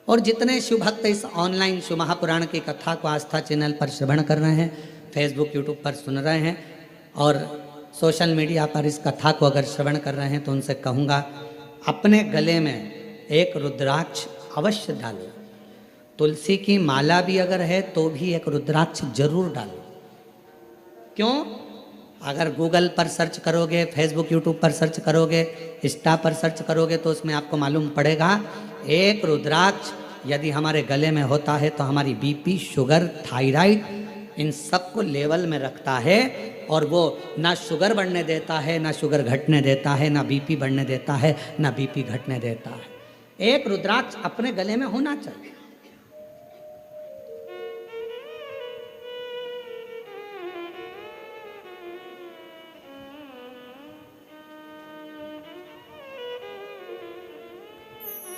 और जितने शिव भक्त इस ऑनलाइन शिव महापुराण की कथा को आस्था चैनल पर श्रवण कर रहे हैं, फेसबुक यूट्यूब पर सुन रहे हैं और सोशल मीडिया पर इस कथा को अगर श्रवण कर रहे हैं, तो उनसे कहूँगा अपने गले में एक रुद्राक्ष अवश्य डालो। तुलसी की माला भी अगर है तो भी एक रुद्राक्ष जरूर डालो। क्यों? अगर गूगल पर सर्च करोगे, फेसबुक यूट्यूब पर सर्च करोगे, इंस्टा पर सर्च करोगे, तो उसमें आपको मालूम पड़ेगा एक रुद्राक्ष यदि हमारे गले में होता है तो हमारी बीपी, शुगर, थायराइड इन सब को लेवल में रखता है। और वो ना शुगर बढ़ने देता है, ना शुगर घटने देता है, ना बीपी बढ़ने देता है, ना बीपी घटने देता है। एक रुद्राक्ष अपने गले में होना चाहिए।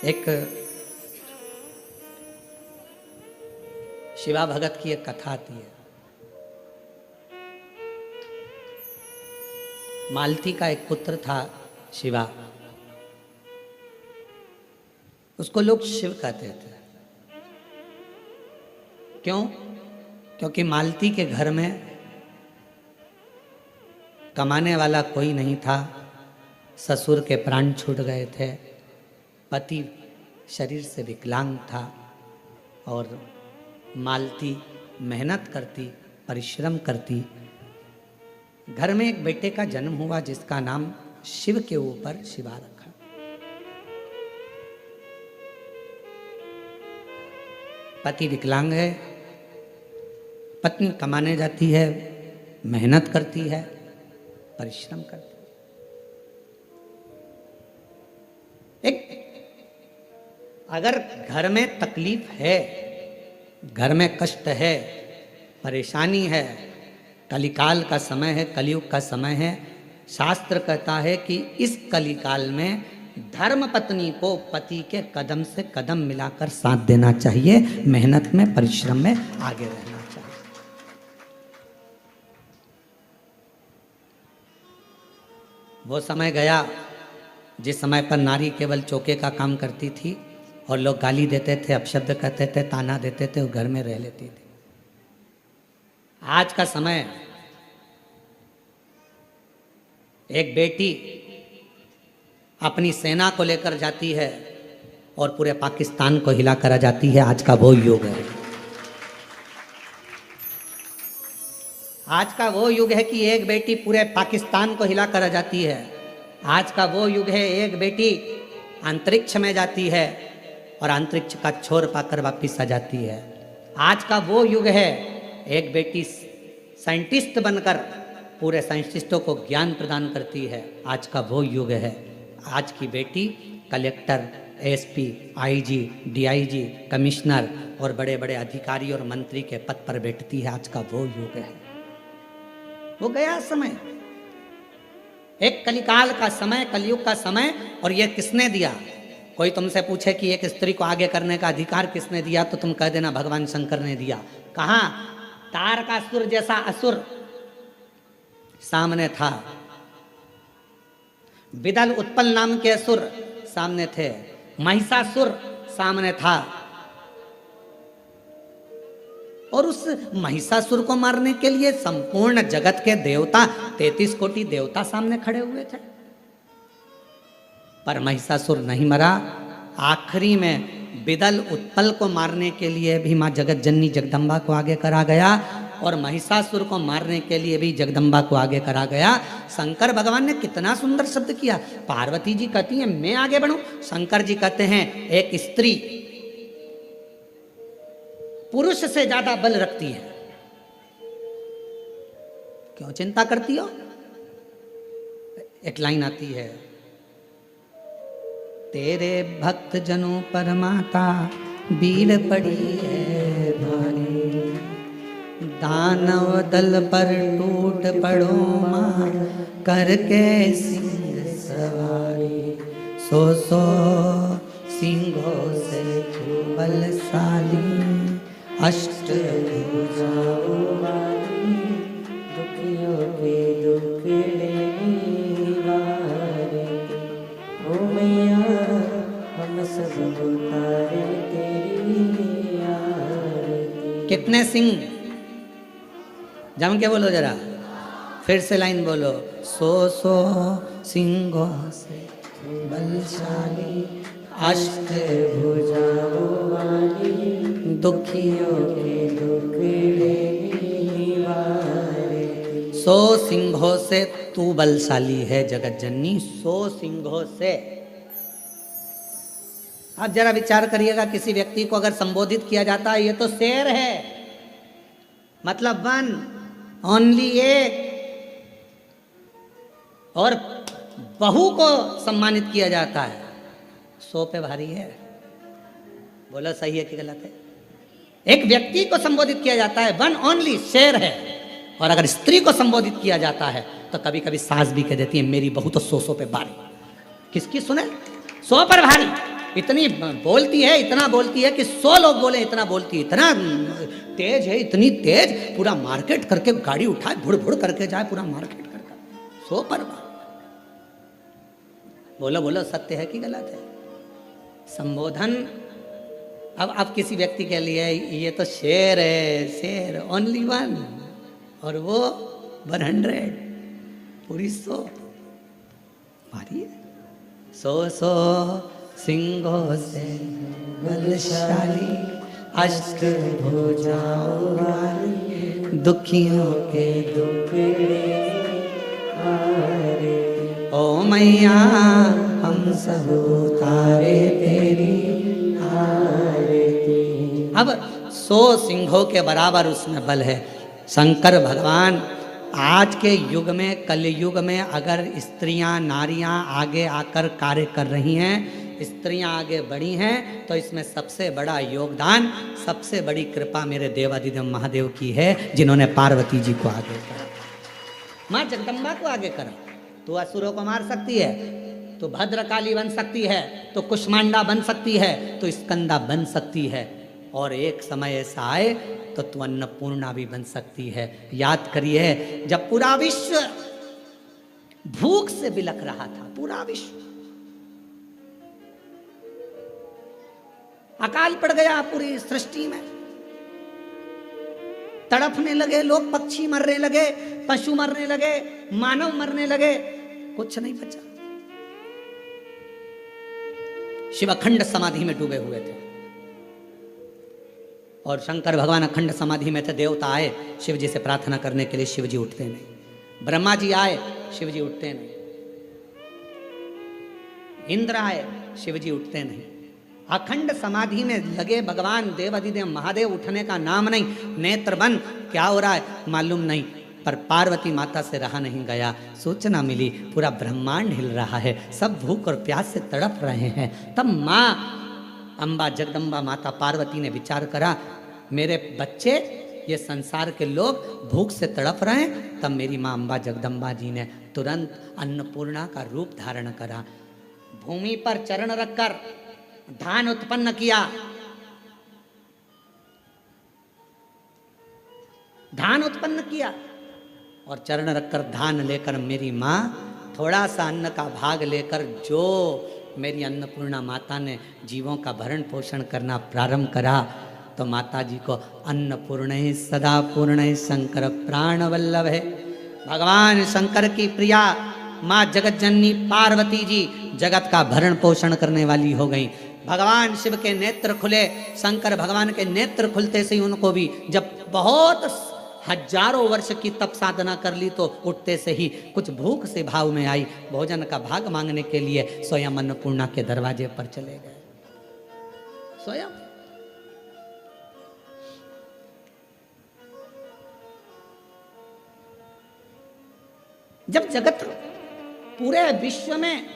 एक शिवा भगत की एक कथा आती है। मालती का एक पुत्र था शिवा, उसको लोग शिव कहते थे। क्यों? क्योंकि मालती के घर में कमाने वाला कोई नहीं था, ससुर के प्राण छूट गए थे, पति शरीर से विकलांग था और मालती मेहनत करती, परिश्रम करती। घर में एक बेटे का जन्म हुआ जिसका नाम शिव के ऊपर शिवा रखा। पति विकलांग है, पत्नी कमाने जाती है, मेहनत करती है, परिश्रम करती है। एक अगर घर में तकलीफ है, घर में कष्ट है, परेशानी है, कलिकाल का समय है, कलयुग का समय है, शास्त्र कहता है कि इस कलिकाल में धर्म पत्नी को पति के कदम से कदम मिलाकर साथ देना चाहिए, मेहनत में, परिश्रम में आगे रहना चाहिए। वो समय गया जिस समय पर नारी केवल चौके का काम करती थी और लोग गाली देते थे, अपशब्द कहते थे, ताना देते थे, वो घर में रह लेती थी। आज का समय एक बेटी अपनी सेना को लेकर जाती है और पूरे पाकिस्तान को हिला कर आ जाती है। आज का वो युग है। आज का वो युग है कि एक बेटी पूरे पाकिस्तान को हिला कर आ जाती है। आज का वो युग है एक बेटी अंतरिक्ष में जाती है और अंतरिक्ष का छोर पाकर वापिस आ जाती है। आज का वो युग है एक बेटी साइंटिस्ट बनकर पूरे साइंटिस्टों को ज्ञान प्रदान करती है। आज का वो युग है। आज की बेटी collector, SP, IG, DIG, commissioner और बड़े बड़े अधिकारी और मंत्री के पद पर बैठती है। आज का वो युग है। वो गया समय, एक कलिकाल का समय, कलयुग का समय। और ये किसने दिया? कोई तुमसे पूछे कि एक स्त्री को आगे करने का अधिकार किसने दिया, तो तुम कह देना भगवान शंकर ने दिया। कहाँ? तारकासुर जैसा असुर सामने था, विदल उत्पल नाम के असुर सामने थे, महिषासुर सामने था। और उस महिषासुर को मारने के लिए संपूर्ण जगत के देवता, 33 कोटि देवता सामने खड़े हुए थे, पर महिषासुर नहीं मरा। आखिरी में विदल उत्पल को मारने के लिए भी मां जगत जननी जगदम्बा को आगे करा गया और महिषासुर को मारने के लिए भी जगदम्बा को आगे करा गया। शंकर भगवान ने कितना सुंदर शब्द किया। पार्वती जी कहती हैं मैं आगे बढ़ूं, शंकर जी कहते हैं एक स्त्री पुरुष से ज्यादा बल रखती है, क्यों चिंता करती हो? एक लाइन आती है, तेरे भक्त जनों पर माता बीड़ पड़ी है भारी, दानव दल पर टूट पड़ो मां करके सिंह सवारी, सो सिंहों से बलशाली, अष्ट भुजाओं वाली, दुखियों के दुख लेने वाली, ओ मैया हम सब उतारे तेरे कितने सिंह? जम के बोलो जरा, फिर से लाइन बोलो। 100 सिंहों से बलशाली, अष्टभुजाओं वाली, दुखियों के दुखड़े निवारे। 100 सिंहों से तू बलशाली है जगत जननी, 100 सिंहों से। आप जरा विचार करिएगा, किसी व्यक्ति को अगर संबोधित किया जाता है ये तो शेर है, मतलब वन ओनली एक, और बहू को सम्मानित किया जाता है 100 पे भारी है। बोलो सही है कि गलत है? एक व्यक्ति को संबोधित किया जाता है वन ओनली, शेर है, और अगर स्त्री को संबोधित किया जाता है तो कभी कभी सास भी कह देती है मेरी बहू तो 100 पे भारी। किसकी सुने? 100 पर भारी। इतनी बोलती है, इतना बोलती है कि 100 लोग बोले इतना बोलती है, इतना तेज है, इतनी तेज, पूरा मार्केट करके गाड़ी उठाए भुड़ भुड़ करके जाए, पूरा मार्केट करके 100 पर भारी। बोलो बोलो सत्य है कि गलत है? संबोधन अब किसी व्यक्ति के लिए ये तो शेर है, शेर ओनली वन, और वो 100 पूरी 100 भारी है। 100 सिंहों से बलशाली, अष्टभुजाओं वाली, दुखियों के दुखड़े हारे। ओ मैया हम सब उतारे तेरी आरती। अब 100 सिंहों के बराबर उसमें बल है। शंकर भगवान आज के युग में, कलयुग में, अगर स्त्रियां नारियां आगे आकर कार्य कर रही हैं, स्त्रियां आगे बढ़ी हैं, तो इसमें सबसे बड़ा योगदान, सबसे बड़ी कृपा मेरे देवादिदेव महादेव की है, जिन्होंने पार्वती जी को आगे करा, माँ जगदम्बा को आगे करा। तो असुरों को मार सकती है, तो भद्रकाली बन सकती है, तो कुष्मांडा बन सकती है, तो स्कंदा बन सकती है, और एक समय ऐसा आए तो तू अन्नपूर्णा भी बन सकती है। याद करिए, जब पूरा विश्व भूख से बिलख रहा था, पूरा विश्व, अकाल पड़ गया पूरी सृष्टि में, तड़पने लगे लोग, पक्षी मरने लगे, पशु मरने लगे, मानव मरने लगे, कुछ नहीं बचा। शिव अखंड समाधि में डूबे हुए थे, और शंकर भगवान अखंड समाधि में थे। देवता आए शिव जी से प्रार्थना करने के लिए, शिव जी उठते नहीं। ब्रह्मा जी आए, शिव जी उठते नहीं। इंद्र आए, शिव जी उठते नहीं। अखंड समाधि में लगे भगवान देवादिदेव महादेव, उठने का नाम नहीं। नेत्र बंद, क्या हो रहा है मालूम नहीं, पर पार्वती माता से रहा नहीं गया। सूचना मिली पूरा ब्रह्मांड हिल रहा है, सब भूख और प्यास से तड़प रहे हैं। तब माँ अम्बा जगदम्बा माता पार्वती ने विचार करा, मेरे बच्चे, ये संसार के लोग भूख से तड़प रहे हैं। तब मेरी माँ अम्बा जगदम्बा जी ने तुरंत अन्नपूर्णा का रूप धारण करा। भूमि पर चरण रखकर धान उत्पन्न किया, धान उत्पन्न किया, और चरण रखकर धान लेकर मेरी माँ थोड़ा सा अन्न का भाग लेकर, जो मेरी अन्नपूर्णा माता ने जीवों का भरण पोषण करना प्रारंभ करा, तो माता जी को अन्नपूर्ण सदा पूर्ण शंकर प्राण वल्लभ है। भगवान शंकर की प्रिया माँ जगत जननी पार्वती जी जगत का भरण पोषण करने वाली हो गई। भगवान शिव के नेत्र खुले, शंकर भगवान के नेत्र खुलते से ही उनको भी, जब बहुत हजारों वर्ष की तप साधना कर ली, तो उठते से ही कुछ भूख से भाव में आई, भोजन का भाग मांगने के लिए स्वयं अन्नपूर्णा के दरवाजे पर चले गए। स्वयं जब जगत पूरे विश्व में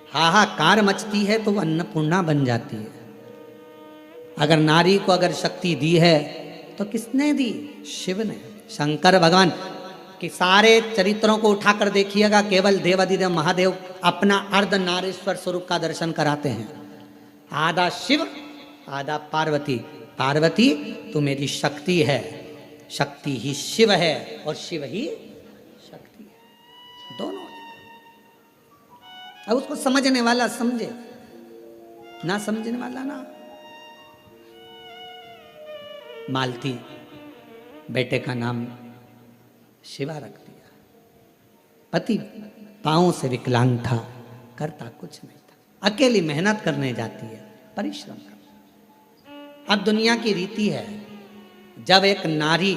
हाहाकार मचती है, तो वो अन्नपूर्णा बन जाती है। अगर नारी को अगर शक्ति दी है तो किसने दी? शिव ने। शंकर भगवान के सारे चरित्रों को उठाकर देखिएगा, केवल देवादिदेव महादेव अपना अर्ध नारेश्वर स्वरूप का दर्शन कराते हैं। आधा शिव, आधा पार्वती। पार्वती तू मेरी शक्ति है, शक्ति ही शिव है, और शिव ही शक्ति है, दोनों। अब उसको समझने वाला समझे, ना समझने वाला ना। मालती बेटे का नाम शिवा रख दिया। पति पांव से विकलांग था, करता कुछ नहीं था, अकेली मेहनत करने जाती है, परिश्रम कर। अब दुनिया की रीति है, जब एक नारी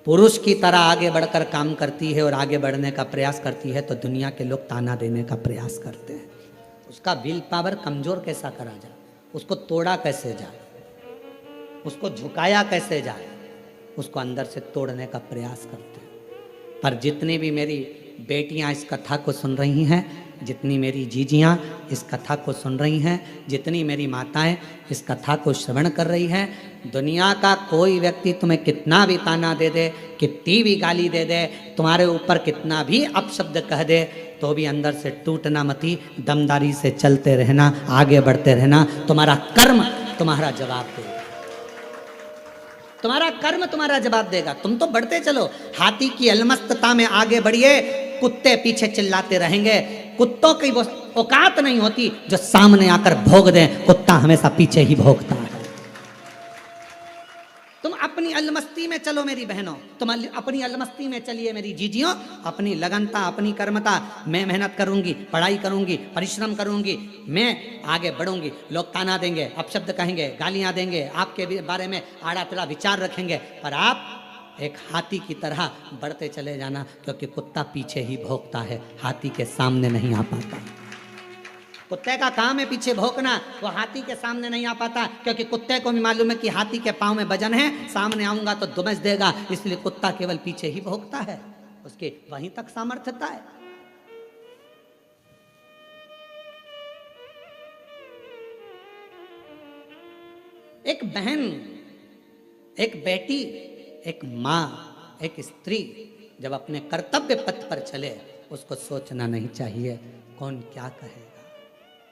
पुरुष की तरह आगे बढ़कर काम करती है और आगे बढ़ने का प्रयास करती है तो दुनिया के लोग ताना देने का प्रयास करते हैं। उसका विल पावर कमजोर कैसा करा जाए, उसको तोड़ा कैसे जाए, उसको झुकाया कैसे जाए, उसको अंदर से तोड़ने का प्रयास करते हैं। पर जितनी भी मेरी बेटियां इस कथा को सुन रही हैं, जितनी मेरी जीजियां इस कथा को सुन रही हैं, जितनी मेरी माताएं इस कथा को श्रवण कर रही हैं, दुनिया का कोई व्यक्ति तुम्हें कितना भी ताना दे दे, कितनी भी गाली दे दे, तुम्हारे ऊपर कितना भी अपशब्द कह दे, तो भी अंदर से टूटना मती, दमदारी से चलते रहना, आगे बढ़ते रहना। तुम्हारा कर्म तुम्हारा जवाब देगा, तुम्हारा कर्म तुम्हारा जवाब देगा। तुम तो बढ़ते चलो, हाथी की अलमस्तता में आगे बढ़िए, कुत्ते पीछे चिल्लाते रहेंगे। कुत्तों की वो औकात नहीं होती जो सामने आकर भोग दें, कुत्ता हमेशा पीछे ही भोगता है। तुम अपनी अलमस्ती में चलो मेरी बहनों, तुम अपनी अलमस्ती में चलिए मेरी जीजियों, अपनी लगनता, अपनी कर्मता। मैं मेहनत करूंगी, पढ़ाई करूंगी, परिश्रम करूंगी, मैं आगे बढ़ूंगी। लोग ताना देंगे, अपशब्द कहेंगे, गालियां देंगे, आपके बारे में आड़ा टेढ़ा विचार रखेंगे, पर आप एक हाथी की तरह बढ़ते चले जाना, क्योंकि कुत्ता पीछे ही भौंकता है, हाथी के सामने नहीं आ पाता। कुत्ते का काम है पीछे भौंकना, वो हाथी के सामने नहीं आ पाता, क्योंकि कुत्ते को भी मालूम है कि हाथी के पांव में वजन है, सामने आऊंगा तो दुमस देगा, इसलिए कुत्ता केवल पीछे ही भौंकता है, उसके वहीं तक सामर्थ्यता है। एक बहन, एक बेटी, एक माँ, एक स्त्री जब अपने कर्तव्य पथ पर चले, उसको सोचना नहीं चाहिए कौन क्या कहेगा।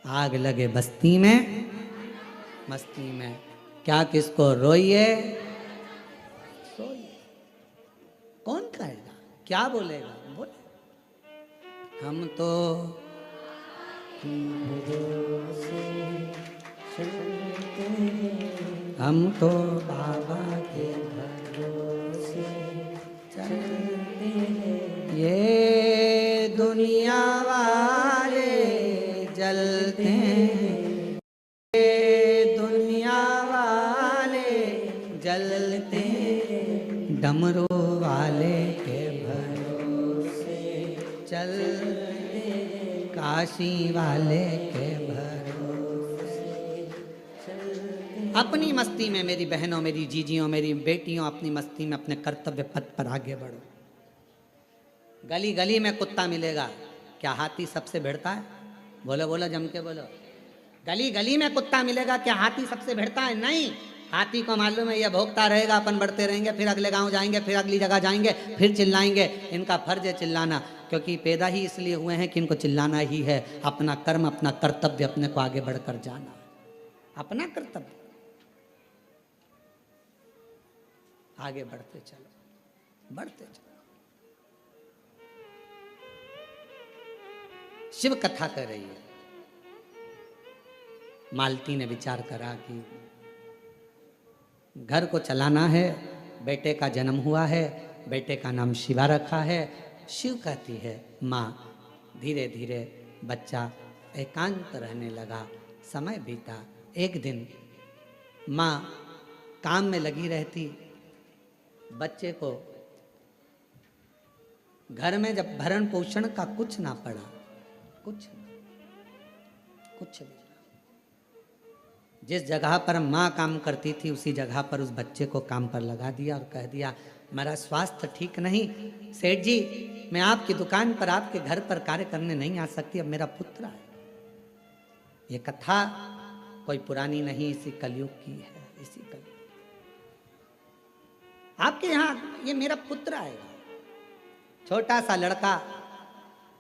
आग लगे बस्ती में, मस्ती में, क्या किसको रोइए सोइए, कौन कहेगा, क्या बोलेगा, बोले। हम तो हम तो बाबा के भरोसे चलते हैं, ये दुनिया वाले जलते हैं, ये दुनिया वाले जलते हैं, डमरू वाले के भरोसे चलते, काशी वाले के अपनी मस्ती में मेरी बहनों, मेरी जीजियों, मेरी बेटियों, अपनी मस्ती में अपने कर्तव्य पथ पर आगे बढ़ो। गली गली में कुत्ता मिलेगा, क्या हाथी सबसे भिड़ता है? बोलो बोलो, जम के बोलो। गली गली में कुत्ता मिलेगा, क्या हाथी सबसे भिड़ता है? नहीं। हाथी को मालूम है यह भोगता रहेगा, अपन बढ़ते रहेंगे, फिर अगले गांव जाएंगे, फिर अगली जगह जाएंगे, फिर चिल्लाएंगे। इनका फर्ज है चिल्लाना, क्योंकि पैदा ही इसलिए हुए हैं कि इनको चिल्लाना ही है। अपना कर्म, अपना कर्तव्य, अपने को आगे बढ़कर जाना, अपना कर्तव्य, आगे बढ़ते चलो, बढ़ते चलो। शिव कथा कर रही है। मालती ने विचार करा कि घर को चलाना है, बेटे का जन्म हुआ है, बेटे का नाम शिवा रखा है। शिव कहती है माँ। धीरे धीरे बच्चा एकांत रहने लगा, समय बीता। एक दिन माँ काम में लगी रहती, बच्चे को घर में जब भरण पोषण का कुछ ना पड़ा, कुछ नहीं, जिस जगह पर माँ काम करती थी उसी जगह पर उस बच्चे को काम पर लगा दिया और कह दिया मेरा स्वास्थ्य ठीक नहीं, सेठ जी मैं आपकी दुकान पर, आपके घर पर कार्य करने नहीं आ सकती, अब मेरा पुत्र है। ये कथा कोई पुरानी नहीं, इसी कलयुग की है, इसी कलयुग। आपके यहाँ ये मेरा पुत्र आएगा। छोटा सा लड़का,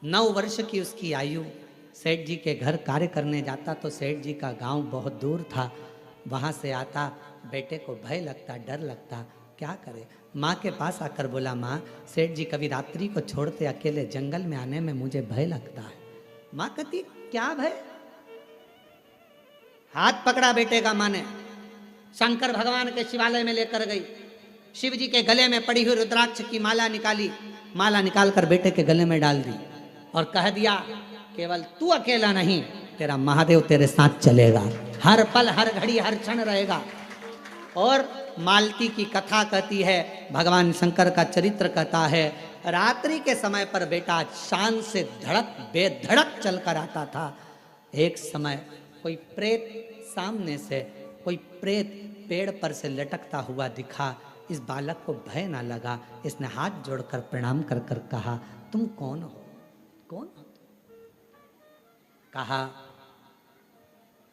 9 वर्ष की उसकी आयु, सेठ जी के घर कार्य करने जाता तो सेठ जी का गांव बहुत दूर था। वहाँ से आता, बेटे को भय लगता, डर लगता, क्या करे। माँ के पास आकर बोला माँ, सेठ जी कभी रात्रि को छोड़ते अकेले जंगल में आने में मुझे भय लगता है। माँ कहती क्या भय? हाथ पकड़ा बेटे का माँ ने, शंकर भगवान के शिवालय में लेकर गई, शिव जी के गले में पड़ी हुई रुद्राक्ष की माला निकाली, माला निकालकर बेटे के गले में डाल दी और कह दिया केवल तू अकेला नहीं, तेरा महादेव तेरे साथ चलेगा, हर पल हर घड़ी हर क्षण रहेगा। और मालती की कथा कहती है, भगवान शंकर का चरित्र कहता है, रात्रि के समय पर बेटा शान से धड़क बेधड़क चलकर आता था। एक समय कोई प्रेत सामने से, कोई प्रेत पेड़ पर से लटकता हुआ दिखा। इस बालक को भय ना लगा, इसने हाथ जोड़कर प्रणाम कर कर कहा, तुम कौन हो? कौन हो? कहा,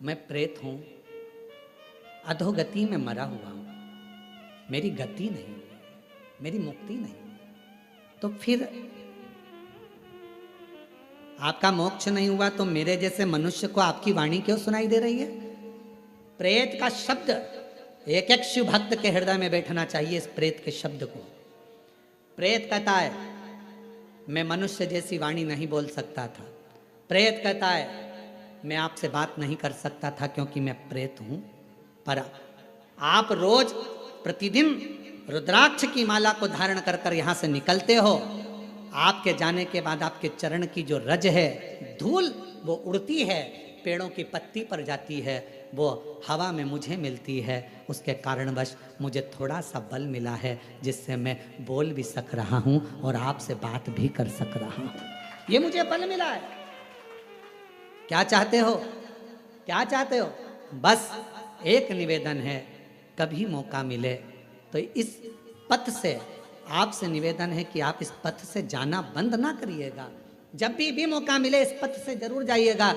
मैं प्रेत हूं, अधोगति में मरा हुआ हूं, मेरी गति नहीं, मेरी मुक्ति नहीं। तो फिर आपका मोक्ष नहीं हुआ तो मेरे जैसे मनुष्य को आपकी वाणी क्यों सुनाई दे रही है? प्रेत का शब्द एक एक शिव भक्त के हृदय में बैठना चाहिए। इस प्रेत के शब्द को, प्रेत कहता है मैं मनुष्य जैसी वाणी नहीं बोल सकता था, प्रेत कहता है मैं आपसे बात नहीं कर सकता था क्योंकि मैं प्रेत हूं, पर आप रोज प्रतिदिन रुद्राक्ष की माला को धारण कर कर यहां से निकलते हो। आपके जाने के बाद आपके चरण की जो रज है, धूल, वो उड़ती है, पेड़ों की पत्ती पर जाती है, वो हवा में मुझे मिलती है। उसके कारणवश मुझे थोड़ा सा बल मिला है जिससे मैं बोल भी सक रहा हूं और आपसे बात भी कर सक रहा हूं। ये मुझे बल मिला है। क्या चाहते हो? क्या चाहते हो? बस एक निवेदन है, कभी मौका मिले तो इस पथ से आपसे निवेदन है कि आप इस पथ से जाना बंद ना करिएगा। जब भी मौका मिले इस पथ से जरूर जाइएगा।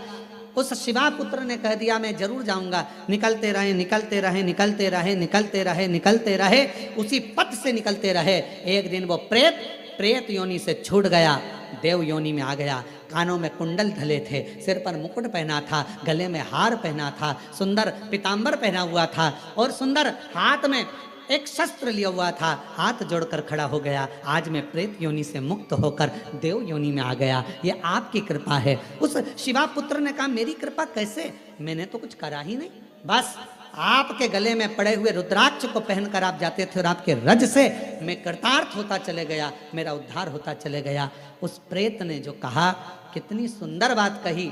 उस शिवा पुत्र ने कह दिया मैं जरूर जाऊंगा। निकलते रहे, निकलते रहे, निकलते रहे, निकलते रहे, निकलते रहे, उसी पथ से निकलते रहे। एक दिन वो प्रेत योनि से छूट गया, देव योनि में आ गया। कानों में कुंडल धले थे, सिर पर मुकुट पहना था, गले में हार पहना था, सुंदर पीतांबर पहना हुआ था और सुंदर हाथ में एक शस्त्र लिया हुआ था। हाथ जोड़कर खड़ा हो गया, आज मैं प्रेत योनि से मुक्त होकर देव योनि में आ गया। ये आपकी कृपा है। उस शिवा पुत्र ने कहा मेरी कृपा कैसे? मैंने तो कुछ करा ही नहीं, बस आपके गले में पड़े हुए रुद्राक्ष को पहनकर आप जाते थे और आपके रज से मैं कृतार्थ होता चले गया, मेरा उद्धार होता चले गया। उस प्रेत ने जो कहा, कितनी सुंदर बात कही।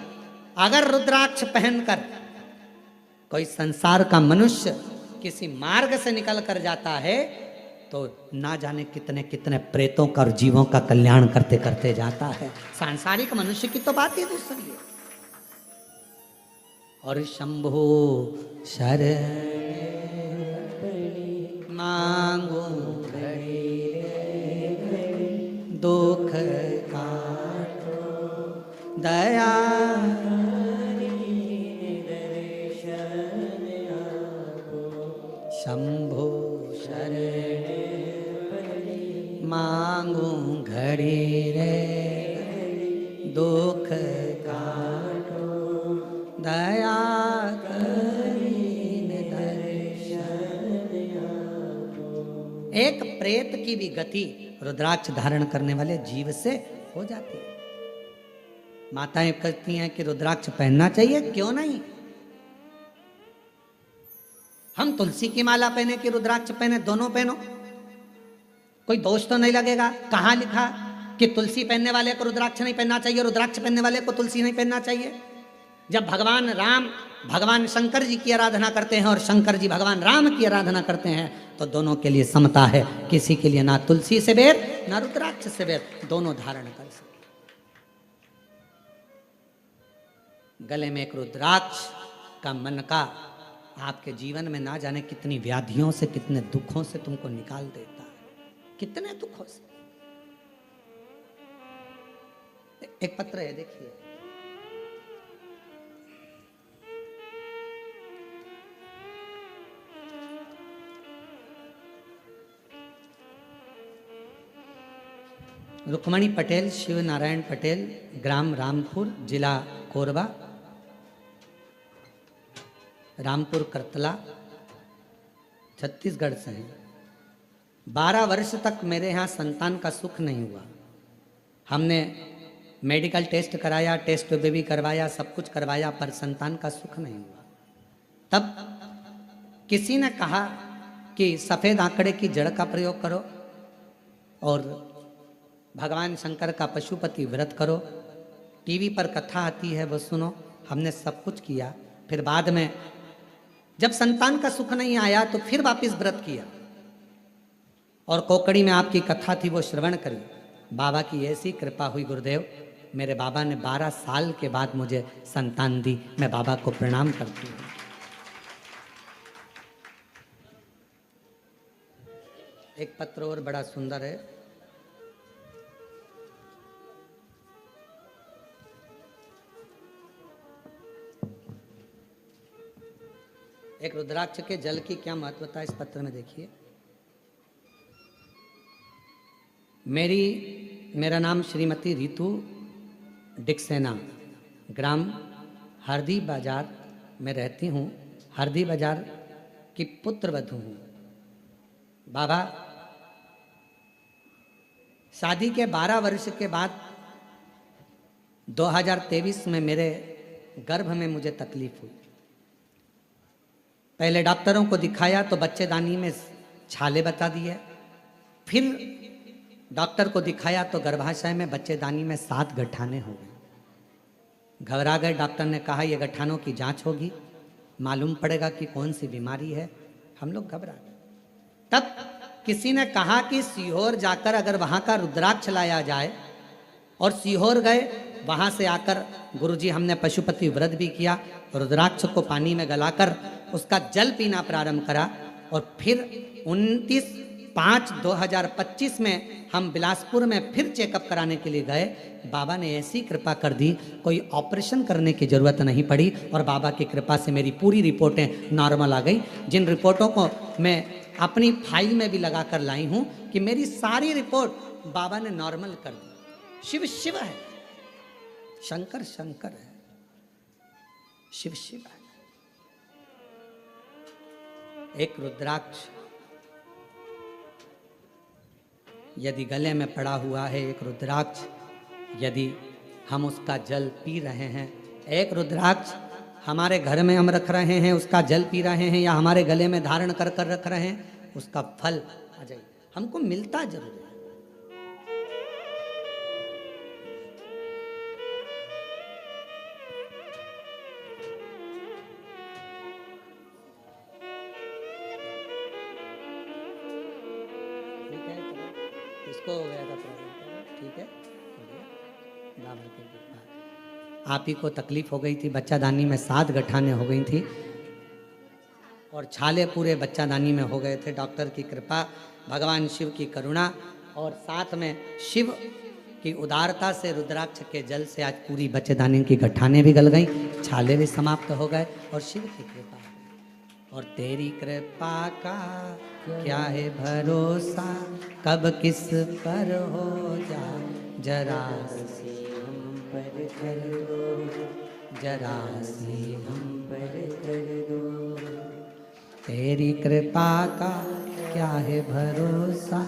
अगर रुद्राक्ष पहनकर कोई संसार का मनुष्य किसी मार्ग से निकल कर जाता है तो ना जाने कितने कितने प्रेतों का और जीवों का कल्याण करते करते जाता है। सांसारिक मनुष्य की तो बात ही दूसरी है। और शंभो शरण मांगो दुख काटो दया शंभो शरण मांगू घड़ी रे दुख काटो दया करीन दर्शन। एक प्रेत की भी गति रुद्राक्ष धारण करने वाले जीव से हो जाती है। माताएं कहती हैं कि रुद्राक्ष पहनना चाहिए, क्यों नहीं? हम तुलसी की माला पहने कि रुद्राक्ष पहने, दोनों पहनो, कोई दोष तो नहीं लगेगा। कहाँ लिखा कि तुलसी पहनने वाले को रुद्राक्ष नहीं पहनना चाहिए, रुद्राक्ष पहनने वाले को तुलसी नहीं पहनना चाहिए? जब भगवान राम भगवान शंकर जी की आराधना करते हैं और शंकर जी भगवान राम की आराधना करते हैं तो दोनों के लिए समता है। किसी के लिए ना तुलसी से बैर ना रुद्राक्ष से बैर, दोनों धारण कर सकते। गले में एक रुद्राक्ष का मनका आपके जीवन में ना जाने कितनी व्याधियों से, कितने दुखों से तुमको निकाल देता है, कितने दुखों से। एक पत्र है, देखिए। रुक्मणी पटेल, शिव नारायण पटेल, ग्राम रामपुर, जिला कोरबा, रामपुर करतला, छत्तीसगढ़ से हैं। 12 वर्ष तक मेरे यहाँ संतान का सुख नहीं हुआ। हमने मेडिकल टेस्ट कराया, टेस्ट बेबी करवाया, सब कुछ करवाया, पर संतान का सुख नहीं हुआ। तब किसी ने कहा कि सफ़ेद आंकड़े की जड़ का प्रयोग करो और भगवान शंकर का पशुपति व्रत करो, टीवी पर कथा आती है वो सुनो। हमने सब कुछ किया, फिर बाद में जब संतान का सुख नहीं आया तो फिर वापस व्रत किया और कोकड़ी में आपकी कथा थी वो श्रवण करी। बाबा की ऐसी कृपा हुई गुरुदेव, मेरे बाबा ने 12 साल के बाद मुझे संतान दी। मैं बाबा को प्रणाम करती हूँ। एक पत्र और बड़ा सुंदर है। एक रुद्राक्ष के जल की क्या महत्वता है इस पत्र में देखिए। मेरा नाम श्रीमती रितु डिक्सेना, ग्राम हरदी बाजार में रहती हूँ। हरदी बाजार की पुत्रवधू हूँ। बाबा, शादी के 12 वर्ष के बाद 2023 में मेरे गर्भ में मुझे तकलीफ हुई। पहले डॉक्टरों को दिखाया तो बच्चेदानी में छाले बता दिए, फिर डॉक्टर को दिखाया तो गर्भाशय में बच्चेदानी में 7 गठाने हो गए। घबरा गए। डॉक्टर ने कहा ये गठानों की जांच होगी, मालूम पड़ेगा कि कौन सी बीमारी है। हम लोग घबरा गए। तब किसी ने कहा कि सीहोर जाकर अगर वहाँ का रुद्राक्ष लाया जाए, और सीहोर गए। वहाँ से आकर गुरुजी हमने पशुपति व्रत भी किया, रुद्राक्ष को पानी में गलाकर उसका जल पीना प्रारंभ करा। और फिर 29/5/2025 में हम बिलासपुर में फिर चेकअप कराने के लिए गए। बाबा ने ऐसी कृपा कर दी, कोई ऑपरेशन करने की ज़रूरत नहीं पड़ी और बाबा की कृपा से मेरी पूरी रिपोर्टें नॉर्मल आ गई। जिन रिपोर्टों को मैं अपनी फाइल में भी लगा कर लाई हूँ कि मेरी सारी रिपोर्ट बाबा ने नॉर्मल कर दी। शिव शिव है, शंकर शंकर है, शिव शिव है। एक रुद्राक्ष यदि गले में पड़ा हुआ है, एक रुद्राक्ष यदि हम उसका जल पी रहे हैं, एक रुद्राक्ष हमारे घर में हम रख रहे हैं, उसका जल पी रहे हैं, या हमारे गले में धारण कर कर रख रहे हैं, उसका फल आ जाए। हमको मिलता जरूर है। इसको हो गया था प्रॉब्लम, ठीक है। बाबा की कृपा। आप ही को तकलीफ हो गई थी, बच्चादानी में 7 गठाने हो गई थी और छाले पूरे बच्चादानी में हो गए थे। डॉक्टर की कृपा, भगवान शिव की करुणा और साथ में शिव की उदारता से रुद्राक्ष के जल से आज पूरी बच्चेदानी की गठाने भी गल गई, छाले भी समाप्त हो गए और शिव की कृपा। और तेरी कृपा का क्या है भरोसा, कब किस पर हो जाए, जरा सी हम पर कर दो, जरा सी हम पर कर दो। तेरी कृपा का क्या है भरोसा,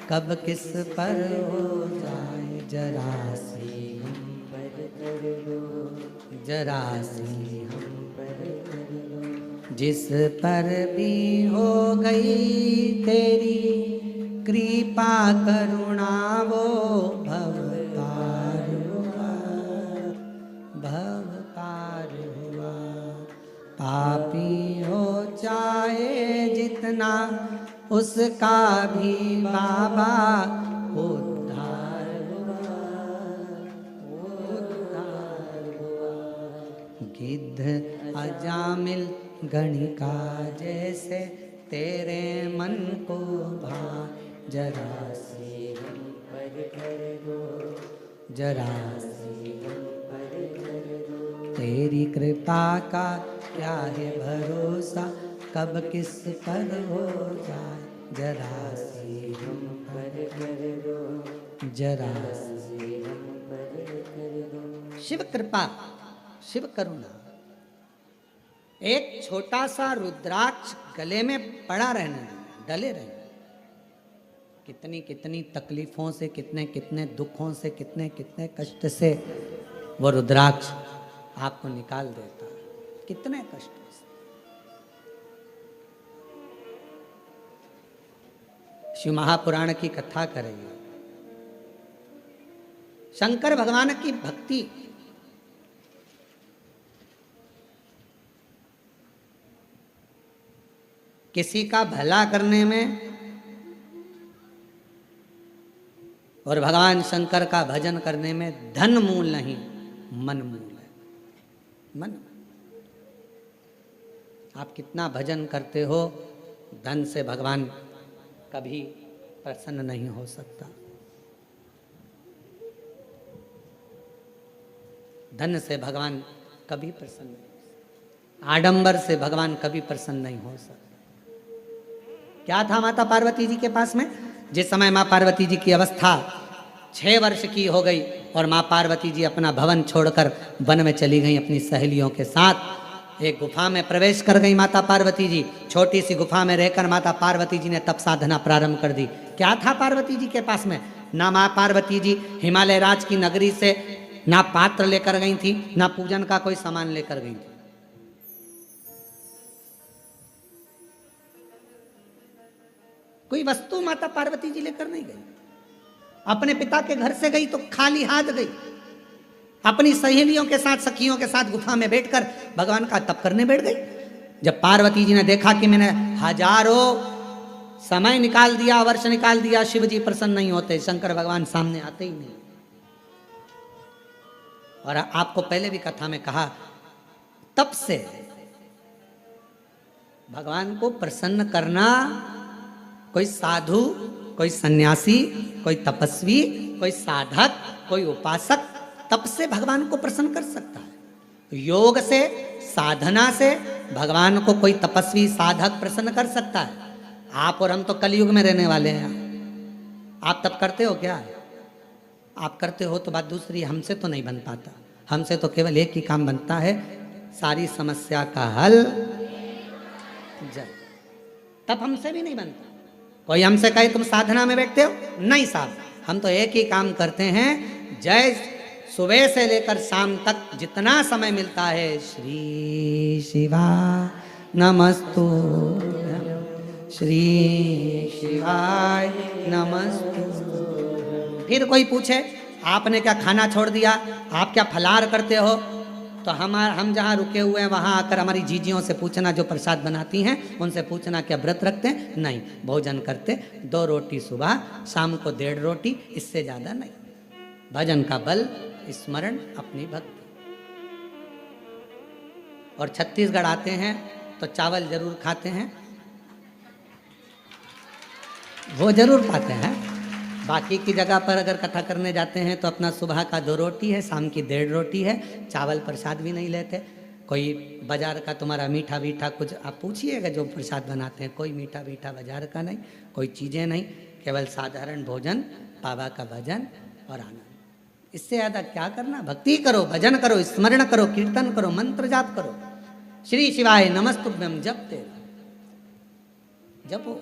कब किस पर हो जाए, जरा सी हम पर कर दो, जरा सी हम पर कर दो। जिस पर भी हो गई तेरी कृपा करुणा, वो भव पार हुआ, भव पार हुआ। पापी हो चाहे जितना, उसका भी बाबा उद्धार हुआ, उद्धार हुआ। गिद्ध अजामिल गणिका जैसे तेरे मन को भा, जरा सी हम पर कर दो, जरा सी हम पर कर दो। तेरी कृपा का क्या है भरोसा, कब किस पर हो जाए, जरा सी हम पर कर दो, जरा सी हम पर कर दो। शिव कृपा, शिव करुणा। एक छोटा सा रुद्राक्ष गले में पड़ा रहने, डले रहने, कितनी कितनी तकलीफों से, कितने कितने दुखों से, कितने कितने कष्ट से वो रुद्राक्ष आपको निकाल देता है, कितने कष्टों से। शिव महापुराण की कथा करेंगे। शंकर भगवान की भक्ति किसी का भला करने में और भगवान शंकर का भजन करने में धन मूल नहीं, मन मूल है। मन, आप कितना भजन करते हो, धन से भगवान कभी प्रसन्न नहीं हो सकता। धन से भगवान कभी प्रसन्न नहीं हो सकता, आडंबर से भगवान कभी प्रसन्न नहीं हो सकता। क्या था माता पार्वती जी के पास में? जिस समय माँ पार्वती जी की अवस्था 6 वर्ष की हो गई और माँ पार्वती जी अपना भवन छोड़कर वन में चली गई अपनी सहेलियों के साथ। एक गुफा में प्रवेश कर गई माता पार्वती जी। छोटी सी गुफा में रहकर माता पार्वती जी ने तप साधना प्रारंभ कर दी। क्या था पार्वती जी के पास में? ना माँ पार्वती जी हिमालय राज की नगरी से ना पात्र लेकर गई थी, ना पूजन का कोई सामान लेकर गई थी। कोई वस्तु माता पार्वती जी लेकर नहीं गई। अपने पिता के घर से गई तो खाली हाथ गई। अपनी सहेलियों के साथ, सखियों के साथ गुफा में बैठकर भगवान का तप करने बैठ गई। जब पार्वती जी ने देखा कि मैंने हजारों समय निकाल दिया, वर्ष निकाल दिया, शिव जी प्रसन्न नहीं होते, शंकर भगवान सामने आते ही नहीं। और आपको पहले भी कथा में कहा, तप से भगवान को प्रसन्न करना कोई साधु, कोई सन्यासी, कोई तपस्वी, कोई साधक, कोई उपासक तप से भगवान को प्रसन्न कर सकता है। योग से, साधना से भगवान को कोई तपस्वी साधक प्रसन्न कर सकता है। आप और हम तो कलयुग में रहने वाले हैं। आप तप करते हो क्या? आप करते हो तो बात दूसरी, हमसे तो नहीं बन पाता। हमसे तो केवल एक ही काम बनता है, सारी समस्या का हल जय। तप हमसे भी नहीं बनता। कोई हमसे कहे तुम साधना में बैठते हो, नहीं साहब, हम तो एक ही काम करते हैं, जय सुबह से लेकर शाम तक जितना समय मिलता है, श्री शिवा नमस्तु, श्री शिवाय नमस्तु। फिर कोई पूछे आपने क्या खाना छोड़ दिया, आप क्या फलाहार करते हो, तो हम जहाँ रुके हुए हैं वहाँ आकर हमारी जीजियों से पूछना, जो प्रसाद बनाती हैं उनसे पूछना क्या व्रत रखते हैं? नहीं, भोजन करते, 2 रोटी सुबह, शाम को 1.5 रोटी, इससे ज़्यादा नहीं। भजन का बल, स्मरण, अपनी भक्ति। और छत्तीसगढ़ आते हैं तो चावल जरूर खाते हैं, वो जरूर पाते हैं। बाकी की जगह पर अगर कथा करने जाते हैं तो अपना सुबह का 2 रोटी है, शाम की 1.5 रोटी है, चावल प्रसाद भी नहीं लेते। कोई बाजार का तुम्हारा मीठा वीठा कुछ आप पूछिएगा, जो प्रसाद बनाते हैं कोई मीठा वीठा बाजार का नहीं, कोई चीज़ें नहीं, केवल साधारण भोजन, बाबा का भजन और आनंद। इससे ज़्यादा क्या करना? भक्ति करो, भजन करो, स्मरण करो, कीर्तन करो, मंत्र जाप करो, श्री शिवाय नमस्तुभ्यम जपते जपो।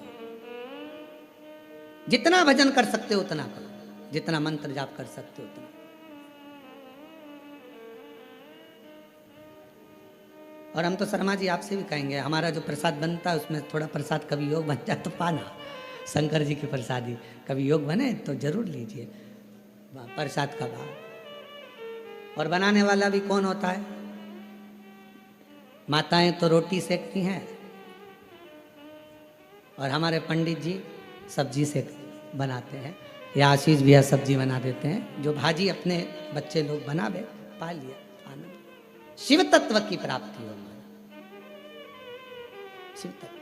जितना भजन कर सकते हो उतना करो, जितना मंत्र जाप कर सकते हो उतना। और हम तो शर्मा जी आपसे भी कहेंगे, हमारा जो प्रसाद बनता है उसमें थोड़ा प्रसाद कभी योग बन जाए तो पाना। शंकर जी की प्रसादी कभी योग बने तो जरूर लीजिए प्रसाद का भाव। और बनाने वाला भी कौन होता है? माताएं तो रोटी सेकती हैं और हमारे पंडित जी सब्जी से बनाते हैं, या आशीष भैया सब्जी बना देते हैं। जो भाजी अपने बच्चे लोग बनावे, पा लिया आनंद। शिव तत्व की प्राप्ति हो, शिव तत्व।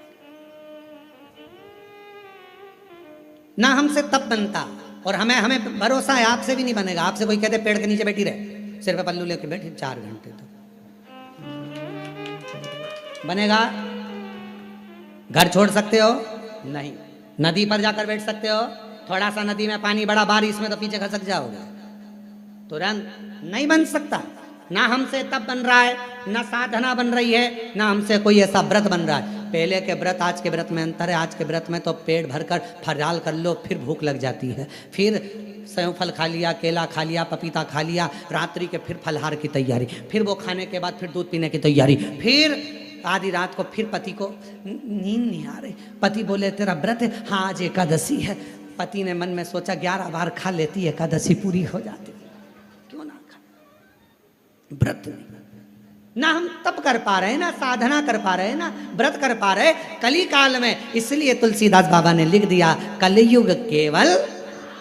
ना हमसे तप बनता, और हमें भरोसा है आपसे भी नहीं बनेगा। आपसे कोई कहते पेड़ के नीचे बैठी रहे, सिर पे पल्लू लेके बैठी 4 घंटे तक, बनेगा? घर छोड़ सकते हो? नहीं। नदी पर जाकर बैठ सकते हो? थोड़ा सा नदी में पानी बड़ा बारिश में तो पीछे खसक जाओगे, तुरंत नहीं बन सकता। ना हमसे तप बन रहा है, ना साधना बन रही है, ना हमसे कोई ऐसा व्रत बन रहा है। पहले के व्रत आज के व्रत में अंतर है। आज के व्रत में तो पेट भरकर फराल कर लो, फिर भूख लग जाती है, फिर सेव फल खा लिया, केला खा लिया, पपीता खा लिया, रात्रि के फिर फलहार की तैयारी, फिर वो खाने के बाद फिर दूध पीने की तैयारी, फिर आधी रात को फिर पति को नींद नहीं आ रही, पति बोले तेरा व्रत है, हाँ आज एकादशी है। पति ने मन में सोचा 11 बार खा लेती एकादशी पूरी हो जाती, क्यों ना खा। व्रत नहीं, ना हम तप कर पा रहे, ना साधना कर पा रहे, ना व्रत कर पा रहे कली काल में। इसलिए तुलसीदास बाबा ने लिख दिया कलियुग केवल